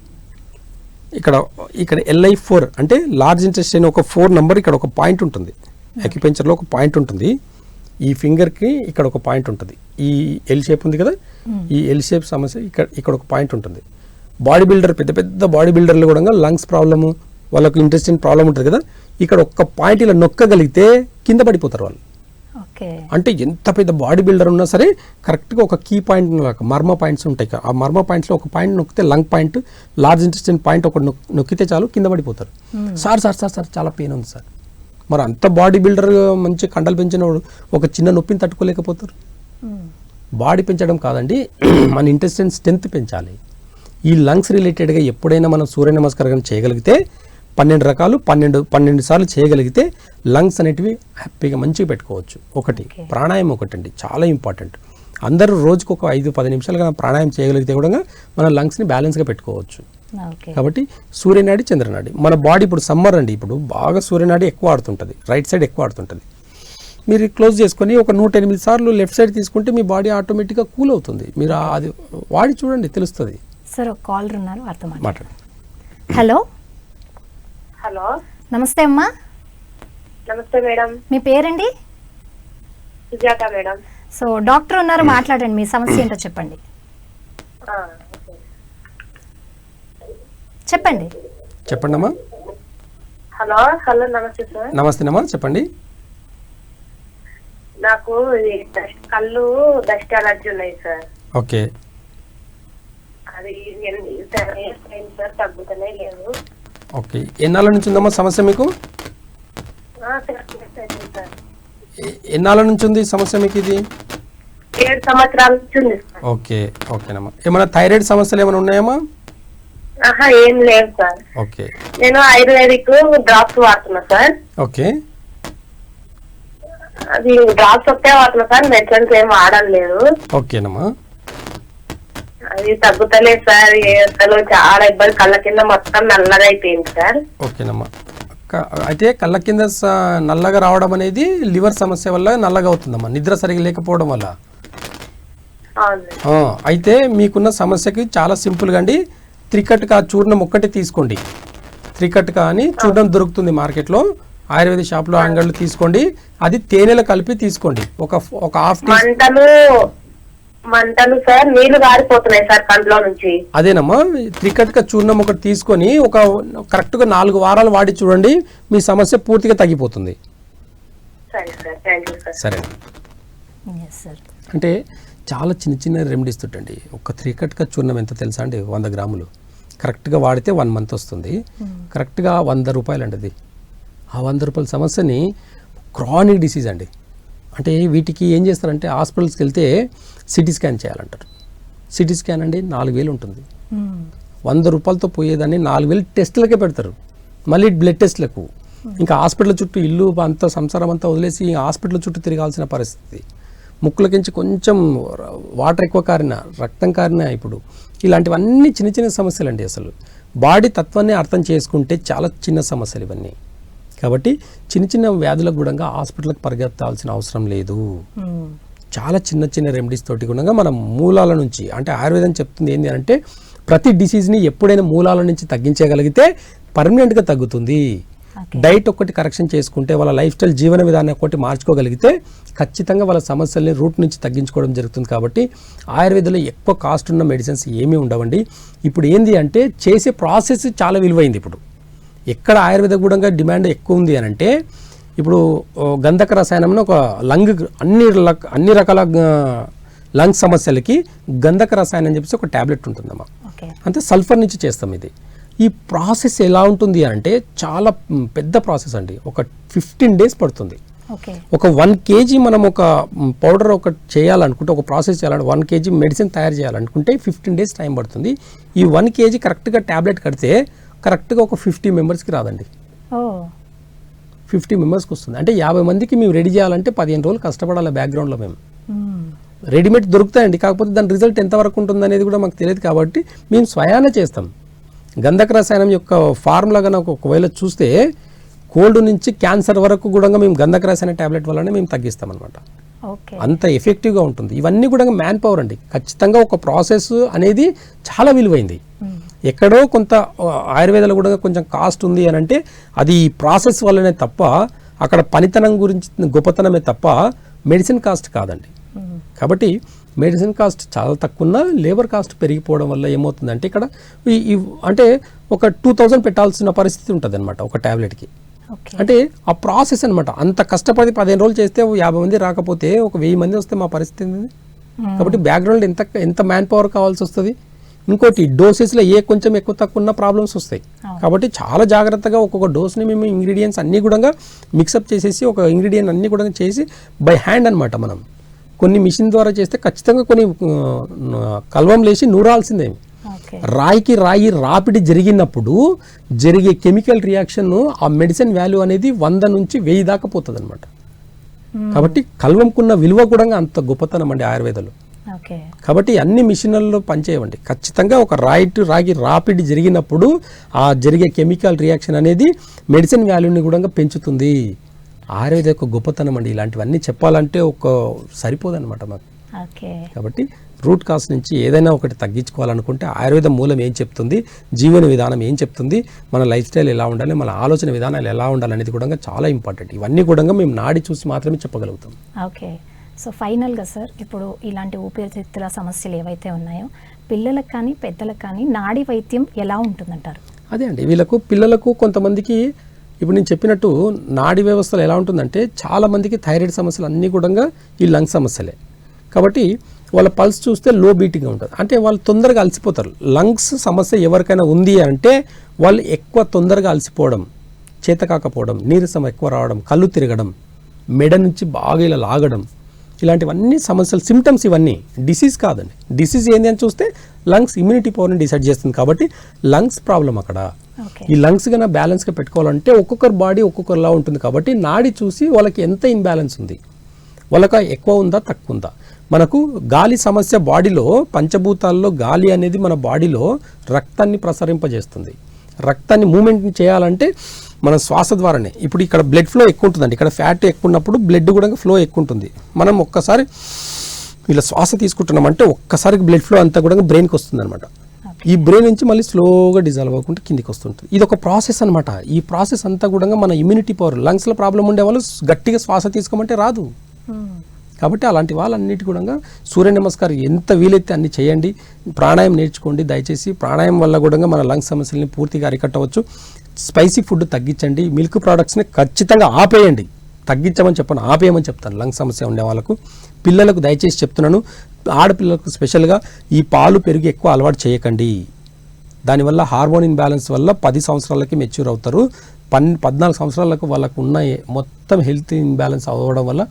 ఇక్కడ LI4 అంటే లార్జ్ ఇంటెస్టైన్ ఒక 4 నెంబర్, ఇక్కడ ఒక పాయింట్ ఉంటుంది. అక్యుపెంచర్లో ఒక పాయింట్ ఉంటుంది. ఈ ఫింగర్కి ఇక్కడ ఒక పాయింట్ ఉంటుంది. ఈ ఎల్ షేప్ ఉంది కదా, ఈ ఎల్ షేప్ సమస్య ఇక్కడ ఒక పాయింట్ ఉంటుంది. బాడీ బిల్డర్, పెద్ద పెద్ద బాడీ బిల్డర్లు కూడా లంగ్స్ ప్రాబ్లము, వాళ్ళకు ఇంటెస్టైన్ ప్రాబ్లం ఉంటుంది కదా, ఇక్కడ ఒక్క పాయింట్ ఇలా నొక్కగలిగితే కింద పడిపోతారు వాళ్ళు. అంటే ఎంత పెద్ద బాడీ బిల్డర్ ఉన్నా సరే కరెక్ట్గా ఒక కీ పాయింట్, మర్మ పాయింట్స్ ఉంటాయి. ఆ మర్మ పాయింట్స్లో ఒక పాయింట్ నొక్కితే lung point, large intestine point ఒకటి నొక్కితే చాలు కింద పడిపోతారు. సార్ చాలా పెయిన్ ఉంది సార్. మరి అంత బాడీ బిల్డర్ మంచి కండలు పెంచినవాడు ఒక చిన్న నొప్పిని తట్టుకోలేకపోతారు. బాడీ పెంచడం కాదండి, మన ఇంటెస్టైన్ స్ట్రెంత్ పెంచాలి. ఈ లంగ్స్ రిలేటెడ్గా ఎప్పుడైనా మనం సూర్య నమస్కారం చేయగలిగితే 12 రకాలు 12 సార్లు చేయగలిగితే లంగ్స్ అనేటివి హ్యాపీగా మంచిగా పెట్టుకోవచ్చు. ఒకటి ప్రాణాయామం ఒకటండి, చాలా ఇంపార్టెంట్. అందరూ రోజుకు ఒక 5-10 నిమిషాలు కన్నా ప్రాణాయామం చేయగలిగితే కూడా మన లంగ్స్ని బ్యాలెన్స్గా పెట్టుకోవచ్చు. కాబట్టి సూర్యనాడి చంద్రనాడి మన బాడీ ఇప్పుడు సమ్మర్ అండి, ఇప్పుడు బాగా సూర్యనాడి ఎక్కువ ఆడుతుంటుంది, రైట్ సైడ్ ఎక్కువ ఆడుతుంటుంది. మీరు క్లోజ్ చేసుకొని ఒక 108 సార్లు లెఫ్ట్ సైడ్ తీసుకుంటే మీ బాడీ ఆటోమేటిక్గా కూల్ అవుతుంది. మీరు అది వాడి చూడండి, తెలుస్తుంది. సార్ ఒక కాలర్ ఉన్నారు, వారితో మాట్లాడండి. హలో హలో, నమస్తే అమ్మా. నమస్తే మేడం. మీ పేరండి? సుజాత మేడం. సో డాక్టర్ ఉన్నారు, మాట్లాడండి, మీ సమస్య ఏంటో చెప్పండి. చెప్పండి అమ్మా. హలో హలో, నమస్తే సార్. నమస్తేనమ్మా, చెప్పండి. నాకు కళ్ళు డస్ట్ అలర్జీ ఉన్నాయి సార్. ఓకే, అది సార్ తగ్గుతూనే లేదు. ఓకే, ఎన్నాళ్ళ నుంచి ఉందమ్మా సమస్య మీకు? ఎన్నాళ్ళ నుంచి ఉంది సమస్య మీకు? ఇది 7 సంవత్సరాల నుంచి ఉంది. ఓకేనమ్మా. ఏమైనా థైరాయిడ్ సమస్యలు ఏమైనా ఉన్నాయమ్మా? ఏం లేదు సార్. ఓకే, నేను ఆయుర్వేదిక్ డ్రాప్స్ వాడుతున్నా సార్. ఓకే, అది డ్రాప్స్ ఒకటే వాడుతున్నా సార్, మెడిసిన్స్ ఏం వాడడం లేదు. ఓకేనమ్మా. అది తగ్గుతలేదు సార్, అసలు చాలా ఇబ్బంది, కళ్ళ కింద మొత్తం నల్లగా అయిపోయింది సార్. ఓకేనమ్మా. అయితే కళ్ళ కింద నల్లగా రావడం అనేది లివర్ సమస్య వల్ల నల్లగా అవుతుందమ్మా, నిద్ర సరిగా లేకపోవడం వల్ల. అయితే మీకున్న సమస్యకి చాలా సింపుల్గా అండి, త్రికట్క చూర్ణం ఒక్కటి తీసుకోండి. త్రికట్క అని చూర్ణం దొరుకుతుంది మార్కెట్లో, ఆయుర్వేద షాప్లో అంగళ్ళు తీసుకోండి. అది తేనెలో కలిపి తీసుకోండి. ఒక హాఫ్ మంటలు సార్, నీళ్లు గారిపోతున్నాయి సార్ కంట్లో నుంచి. అదేనమ్మా, త్రికట్క చూర్ణం ఒకటి తీసుకొని ఒక కరెక్ట్గా 4 వారాలు వాడి చూడండి, మీ సమస్య పూర్తిగా తగ్గిపోతుంది. సరే, అంటే చాలా చిన్న రెమెడీస్ తోటండి. ఒక త్రికట్క చూర్ణం ఎంత తెలుసా అండి? 100 గ్రాములు కరెక్ట్గా వాడితే 1 మంత్ వస్తుంది. కరెక్ట్గా 100 రూపాయలు అండి అది. ఆ 100 రూపాయల సమస్యని క్రానిక్ డిసీజ్ అండి. అంటే వీటికి ఏం చేస్తారంటే హాస్పిటల్స్కి వెళ్తే సిటీ స్కాన్ చేయాలంటారు. సిటీ స్కాన్ అండి 4000 ఉంటుంది. 100 రూపాయలతో పోయేదాన్ని 4000 టెస్టులకే పెడతారు, మళ్ళీ బ్లడ్ టెస్ట్లకు. ఇంకా హాస్పిటల్ చుట్టూ ఇల్లు అంతా సంసారం అంతా వదిలేసి హాస్పిటల్ చుట్టూ తిరగాల్సిన పరిస్థితి. ముక్కులకించి కొంచెం వాటర్ ఎక్కువ కారినా, రక్తం కారినా, ఇప్పుడు ఇలాంటివన్నీ చిన్న సమస్యలు అండి. అసలు బాడీ తత్వాన్ని అర్థం చేసుకుంటే చాలా చిన్న సమస్యలు ఇవన్నీ. కాబట్టి చిన్న వ్యాధులకు కూడా హాస్పిటల్కి పరిగెత్తాల్సిన అవసరం లేదు. చాలా చిన్న రెమెడీస్ తోటి కూడా మనం మూలాల నుంచి, అంటే ఆయుర్వేదం చెప్తుంది ఏంటి అంటే ప్రతి డిసీజ్ని ఎప్పుడైనా మూలాల నుంచి తగ్గించగలిగితే పర్మనెంట్గా తగ్గుతుంది. డైట్ ఒక్కటి కరెక్షన్ చేసుకుంటే, వాళ్ళ లైఫ్ స్టైల్ జీవన విధానం ఒకటి మార్చుకోగలిగితే ఖచ్చితంగా వాళ్ళ సమస్యల్ని రూట్ నుంచి తగ్గించుకోవడం జరుగుతుంది. కాబట్టి ఆయుర్వేదంలో ఎక్కువ కాస్ట్ ఉన్న మెడిసిన్స్ ఏమీ ఉండవండి. ఇప్పుడు ఏంది అంటే చేసే ప్రాసెస్ చాలా విలువైంది. ఇప్పుడు ఎక్కడ ఆయుర్వేద కూడా డిమాండ్ ఎక్కువ ఉంది అని అంటే, ఇప్పుడు గంధక రసాయనంలో ఒక అన్ని రకాల లంగ్స్ సమస్యలకి గంధక రసాయనం అని చెప్పేసి ఒక ట్యాబ్లెట్ ఉంటుందమ్మా. అంటే సల్ఫర్ నుంచి చేస్తాం ఇది. ఈ ప్రాసెస్ ఎలా ఉంటుంది అంటే చాలా పెద్ద ప్రాసెస్ అండి. ఒక 15 days పడుతుంది. ఒక 1 kg మనం ఒక పౌడర్ ఒకటి చేయాలనుకుంటే, ఒక ప్రాసెస్ చేయాలంటే 1 kg మెడిసిన్ తయారు చేయాలనుకుంటే 15 days టైం పడుతుంది. ఈ 1 kg కరెక్ట్గా ట్యాబ్లెట్ కడితే కరెక్ట్గా ఒక 50 మెంబర్స్కి రాదండి. ఓ 50 మెంబర్స్కి వస్తుంది. అంటే 50 మందికి మేము రెడీ చేయాలంటే 15 రోజులు కష్టపడాలి బ్యాక్గ్రౌండ్లో మేము. రెడీమేడ్ దొరుకుతాయండి, కాకపోతే దాని రిజల్ట్ ఎంతవరకు ఉంటుంది అనేది కూడా మాకు తెలియదు కాబట్టి మేము స్వయాన చేస్తాం. గంధక రసాయనం యొక్క ఫార్ములా కనుక ఒకవేళ చూస్తే కోల్డ్ నుంచి క్యాన్సర్ వరకు కూడా మేము గంధక రసాయన ట్యాబ్లెట్ వల్లనే మేము తగ్గిస్తాం అనమాట. ఓకే అంత ఎఫెక్టివ్గా ఉంటుంది. ఇవన్నీ కూడా మ్యాన్ పవర్ అండి. ఖచ్చితంగా ఒక ప్రాసెస్ అనేది చాలా విలువైంది. ఎక్కడో కొంత ఆయుర్వేదాలు కూడా కొంచెం కాస్ట్ ఉంది అని అంటే అది ఈ ప్రాసెస్ వల్లనే తప్ప అక్కడ పనితనం గురించి గొప్పతనమే తప్ప మెడిసిన్ కాస్ట్ కాదండి. కాబట్టి మెడిసిన్ కాస్ట్ చాలా తక్కువ, లేబర్ కాస్ట్ పెరిగిపోవడం వల్ల ఏమవుతుందంటే ఇక్కడ అంటే ఒక 2000 పెట్టాల్సిన పరిస్థితి ఉంటుంది అనమాట ఒక ట్యాబ్లెట్కి. అంటే ఆ ప్రాసెస్ అనమాట. అంత కష్టపడి 15 రోజులు చేస్తే 50 మంది రాకపోతే ఒక 1000 మంది వస్తే మా పరిస్థితి ఏంది? కాబట్టి బ్యాక్గ్రౌండ్ ఎంత మ్యాన్ పవర్ కావాల్సి వస్తుంది. ఇంకోటి డోసెస్లో కొంచెం ఎక్కువ తక్కువ ఉన్న ప్రాబ్లమ్స్ వస్తాయి. కాబట్టి చాలా జాగ్రత్తగా ఒక్కొక్క డోస్ని మేము ఇంగ్రీడియంట్స్ అన్నీ కూడా మిక్సప్ చేసేసి ఒక ఇంగ్రీడియంట్ అన్నీ కూడా చేసి బై హ్యాండ్ అనమాట. మనం కొన్ని మిషన్ ద్వారా చేస్తే ఖచ్చితంగా కొన్ని కల్వం లేచి నూరాల్సిందేమి. రాయికి రాయి రాపిడి జరిగినప్పుడు జరిగే కెమికల్ రియాక్షన్ ఆ మెడిసిన్ వాల్యూ అనేది 100 నుంచి 1000 దాకా పోతుంది అనమాట. కాబట్టి కల్వంకున్న విలువ కూడా అంత గొప్పతనం అండి ఆయుర్వేదాలు. కాబట్టి అన్ని మిషన్లలో పనిచేయవండి. ఖచ్చితంగా ఒక రాగి రాపిడి జరిగినప్పుడు ఆ జరిగే కెమికల్ రియాక్షన్ అనేది మెడిసిన్ వాల్యూని కూడా పెంచుతుంది. ఆయుర్వేద యొక్క గొప్పతనం అండి. ఇలాంటివన్నీ చెప్పాలంటే సరిపోదన్నమాట మాకు. కాబట్టి రూట్ కాస్ నుంచి ఏదైనా ఒకటి తగ్గించుకోవాలనుకుంటే ఆయుర్వేద మూలం ఏం చెప్తుంది, జీవన విధానం ఏం చెప్తుంది, మన లైఫ్ స్టైల్ ఎలా ఉండాలి, మన ఆలోచన విధానాలు ఎలా ఉండాలి అనేది కూడా చాలా ఇంపార్టెంట్. ఇవన్నీ కూడా మేము నాడి చూసి మాత్రమే చెప్పగలుగుతాం. ఓకే. సో ఫైనల్గా సార్, ఇప్పుడు ఇలాంటి ఊపిరితిత్తుల సమస్యలు ఏవైతే ఉన్నాయో పిల్లలకు కానీ పెద్దలకు కానీ నాడి వైద్యం ఎలా ఉంటుందంటారు? అదే అండి, పిల్లలకు కొంతమందికి ఇప్పుడు నేను చెప్పినట్టు నాడి వ్యవస్థలు ఎలా ఉంటుందంటే చాలామందికి థైరాయిడ్ సమస్యలు అన్నీ కూడా ఈ లంగ్స్ సమస్యలే. కాబట్టి వాళ్ళ పల్స్ చూస్తే లో బీటింగ్గా ఉంటుంది. అంటే వాళ్ళు తొందరగా అలసిపోతారు. లంగ్స్ సమస్య ఎవరికైనా ఉంది అంటే వాళ్ళు ఎక్కువ తొందరగా అలసిపోవడం, చేత కాకపోవడం, నీరసం ఎక్కువ రావడం, కళ్ళు తిరగడం, మెడ నుంచి బాగా ఇలా లాగడం, ఇలాంటివన్నీ సమస్యలు, సిమ్టమ్స్. ఇవన్నీ డిసీజ్ కాదండి. డిసీజ్ ఏంటి అని చూస్తే లంగ్స్ ఇమ్యూనిటీ పవర్ని డిసైడ్ చేస్తుంది. కాబట్టి లంగ్స్ ప్రాబ్లం అక్కడ. ఈ లంగ్స్ కన్నా బ్యాలెన్స్గా పెట్టుకోవాలంటే ఒక్కొక్కరు బాడీ ఒక్కొక్కరిలా ఉంటుంది. కాబట్టి నాడి చూసి వాళ్ళకి ఎంత ఇన్బ్యాలెన్స్ ఉంది, వాళ్ళకి ఎక్కువ ఉందా తక్కువ ఉందా. మనకు గాలి సమస్య బాడీలో, పంచభూతాల్లో గాలి అనేది మన బాడీలో రక్తాన్ని ప్రసరింపజేస్తుంది. రక్తాన్ని మూమెంట్ చేయాలంటే మన శ్వాస ద్వారానే. ఇప్పుడు ఇక్కడ బ్లడ్ ఫ్లో ఎక్కువ ఉంటుందండి. ఇక్కడ ఫ్యాట్ ఎక్కువ ఉన్నప్పుడు బ్లడ్ కూడా ఫ్లో ఎక్కువ ఉంటుంది. మనం ఒక్కసారి ఇలా శ్వాస తీసుకుంటున్నామంటే ఒక్కసారి బ్లడ్ ఫ్లో అంతా కూడా బ్రెయిన్కి వస్తుంది అనమాట. ఈ బ్రెయిన్ నుంచి మళ్ళీ స్లోగా డిజాల్వ్ అవ్వకుండా కిందికి వస్తుంటుంది. ఇది ఒక ప్రాసెస్ అనమాట. ఈ ప్రాసెస్ అంతా కూడా మన ఇమ్యూనిటీ పవర్, లంగ్స్లో ప్రాబ్లం ఉండే వాళ్ళు గట్టిగా శ్వాస తీసుకోమంటే రాదు. కాబట్టి అలాంటి వాళ్ళన్నిటి కూడా సూర్య నమస్కారం ఎంత వీలైతే అన్ని చేయండి. ప్రాణాయామం నేర్చుకోండి దయచేసి. ప్రాణాయామం వల్ల కూడా మన లంగ్స్ సమస్యల్ని పూర్తిగా అరికట్టవచ్చు. స్పైసీ ఫుడ్ తగ్గించండి. మిల్క్ ప్రోడక్ట్స్ని ఖచ్చితంగా ఆపేయండి. తగ్గించమని చెప్పను, ఆపేయమని చెప్తాను లంగ్ సమస్య ఉండే వాళ్ళకు. పిల్లలకు దయచేసి చెప్తున్నాను, ఆడపిల్లలకు స్పెషల్గా ఈ పాలు పెరుగు ఎక్కువ అలవాటు చేయకండి. దానివల్ల హార్మోన్ ఇన్బ్యాలెన్స్ వల్ల 10 సంవత్సరాలకి మెచ్యూర్ అవుతారు. 14 సంవత్సరాలకు వాళ్ళకు ఉన్న మొత్తం హెల్త్ ఇన్బ్యాలెన్స్ అవ్వడం వల్ల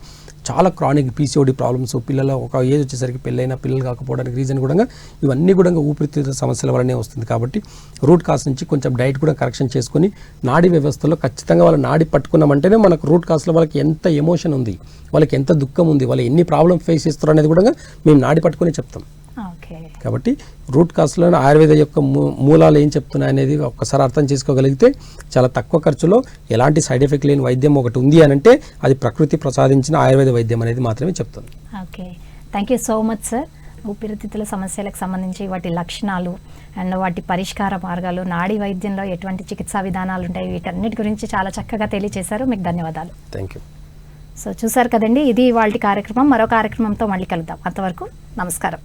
చాలా క్రానిక్ పీసీఓడి ప్రాబ్లమ్స్, పిల్లల ఒక ఏజ్ వచ్చేసరికి పెళ్ళైన పిల్లలు కాకపోవడానికి రీజన్ కూడా ఇవన్నీ కూడా ఊపిరితిత్తుల సమస్యల వల్లనే వస్తుంది. కాబట్టి రూట్ కాస్ నుంచి కొంచెం డైట్ కూడా కరెక్షన్ చేసుకుని నాడీ వ్యవస్థలో ఖచ్చితంగా వాళ్ళ నాడి పట్టుకున్నామంటేనే మనకు రూట్ కాస్లో వాళ్ళకి ఎంత ఎమోషన్ ఉంది, వాళ్ళకి ఎంత దుఃఖం ఉంది, వాళ్ళు ఎన్ని ప్రాబ్లమ్ ఫేస్ చేస్తారు అనేది కూడా మేము నాడి పట్టుకుని చెప్తాం. కాబట్టి రూట్ కాస్లో ఆయుర్వేద యొక్క మూలాలు ఏం చెప్తున్నాయి అనేది ఒక్కసారి అర్థం చేసుకోగలిగితే చాలా తక్కువ ఖర్చులో ఎలాంటి సైడ్ ఎఫెక్ట్ లేని వైద్యం ఒకటి ఉంది అని అంటే అది ప్రకృతి ప్రసాదించిన ఆయుర్వేద వైద్యం అనేది మాత్రమే చెప్తుంది. Okay, thank you so much sir. ఊపిరితిత్తుల సమస్యలకు సంబంధించి వాటి లక్షణాలు అండ్ వాటి పరిష్కార మార్గాలు, నాడీ వైద్యంలో ఎటువంటి చికిత్సా విధానాలు ఉంటాయి, వీటన్నిటి గురించి చాలా చక్కగా తెలియజేశారు. మీకు ధన్యవాదాలు. Thank you. సో చూసారు కదండి, ఇది ఇవాళ కార్యక్రమం. మరో కార్యక్రమంతో మళ్ళీ కలుద్దాం. అంతవరకు నమస్కారం.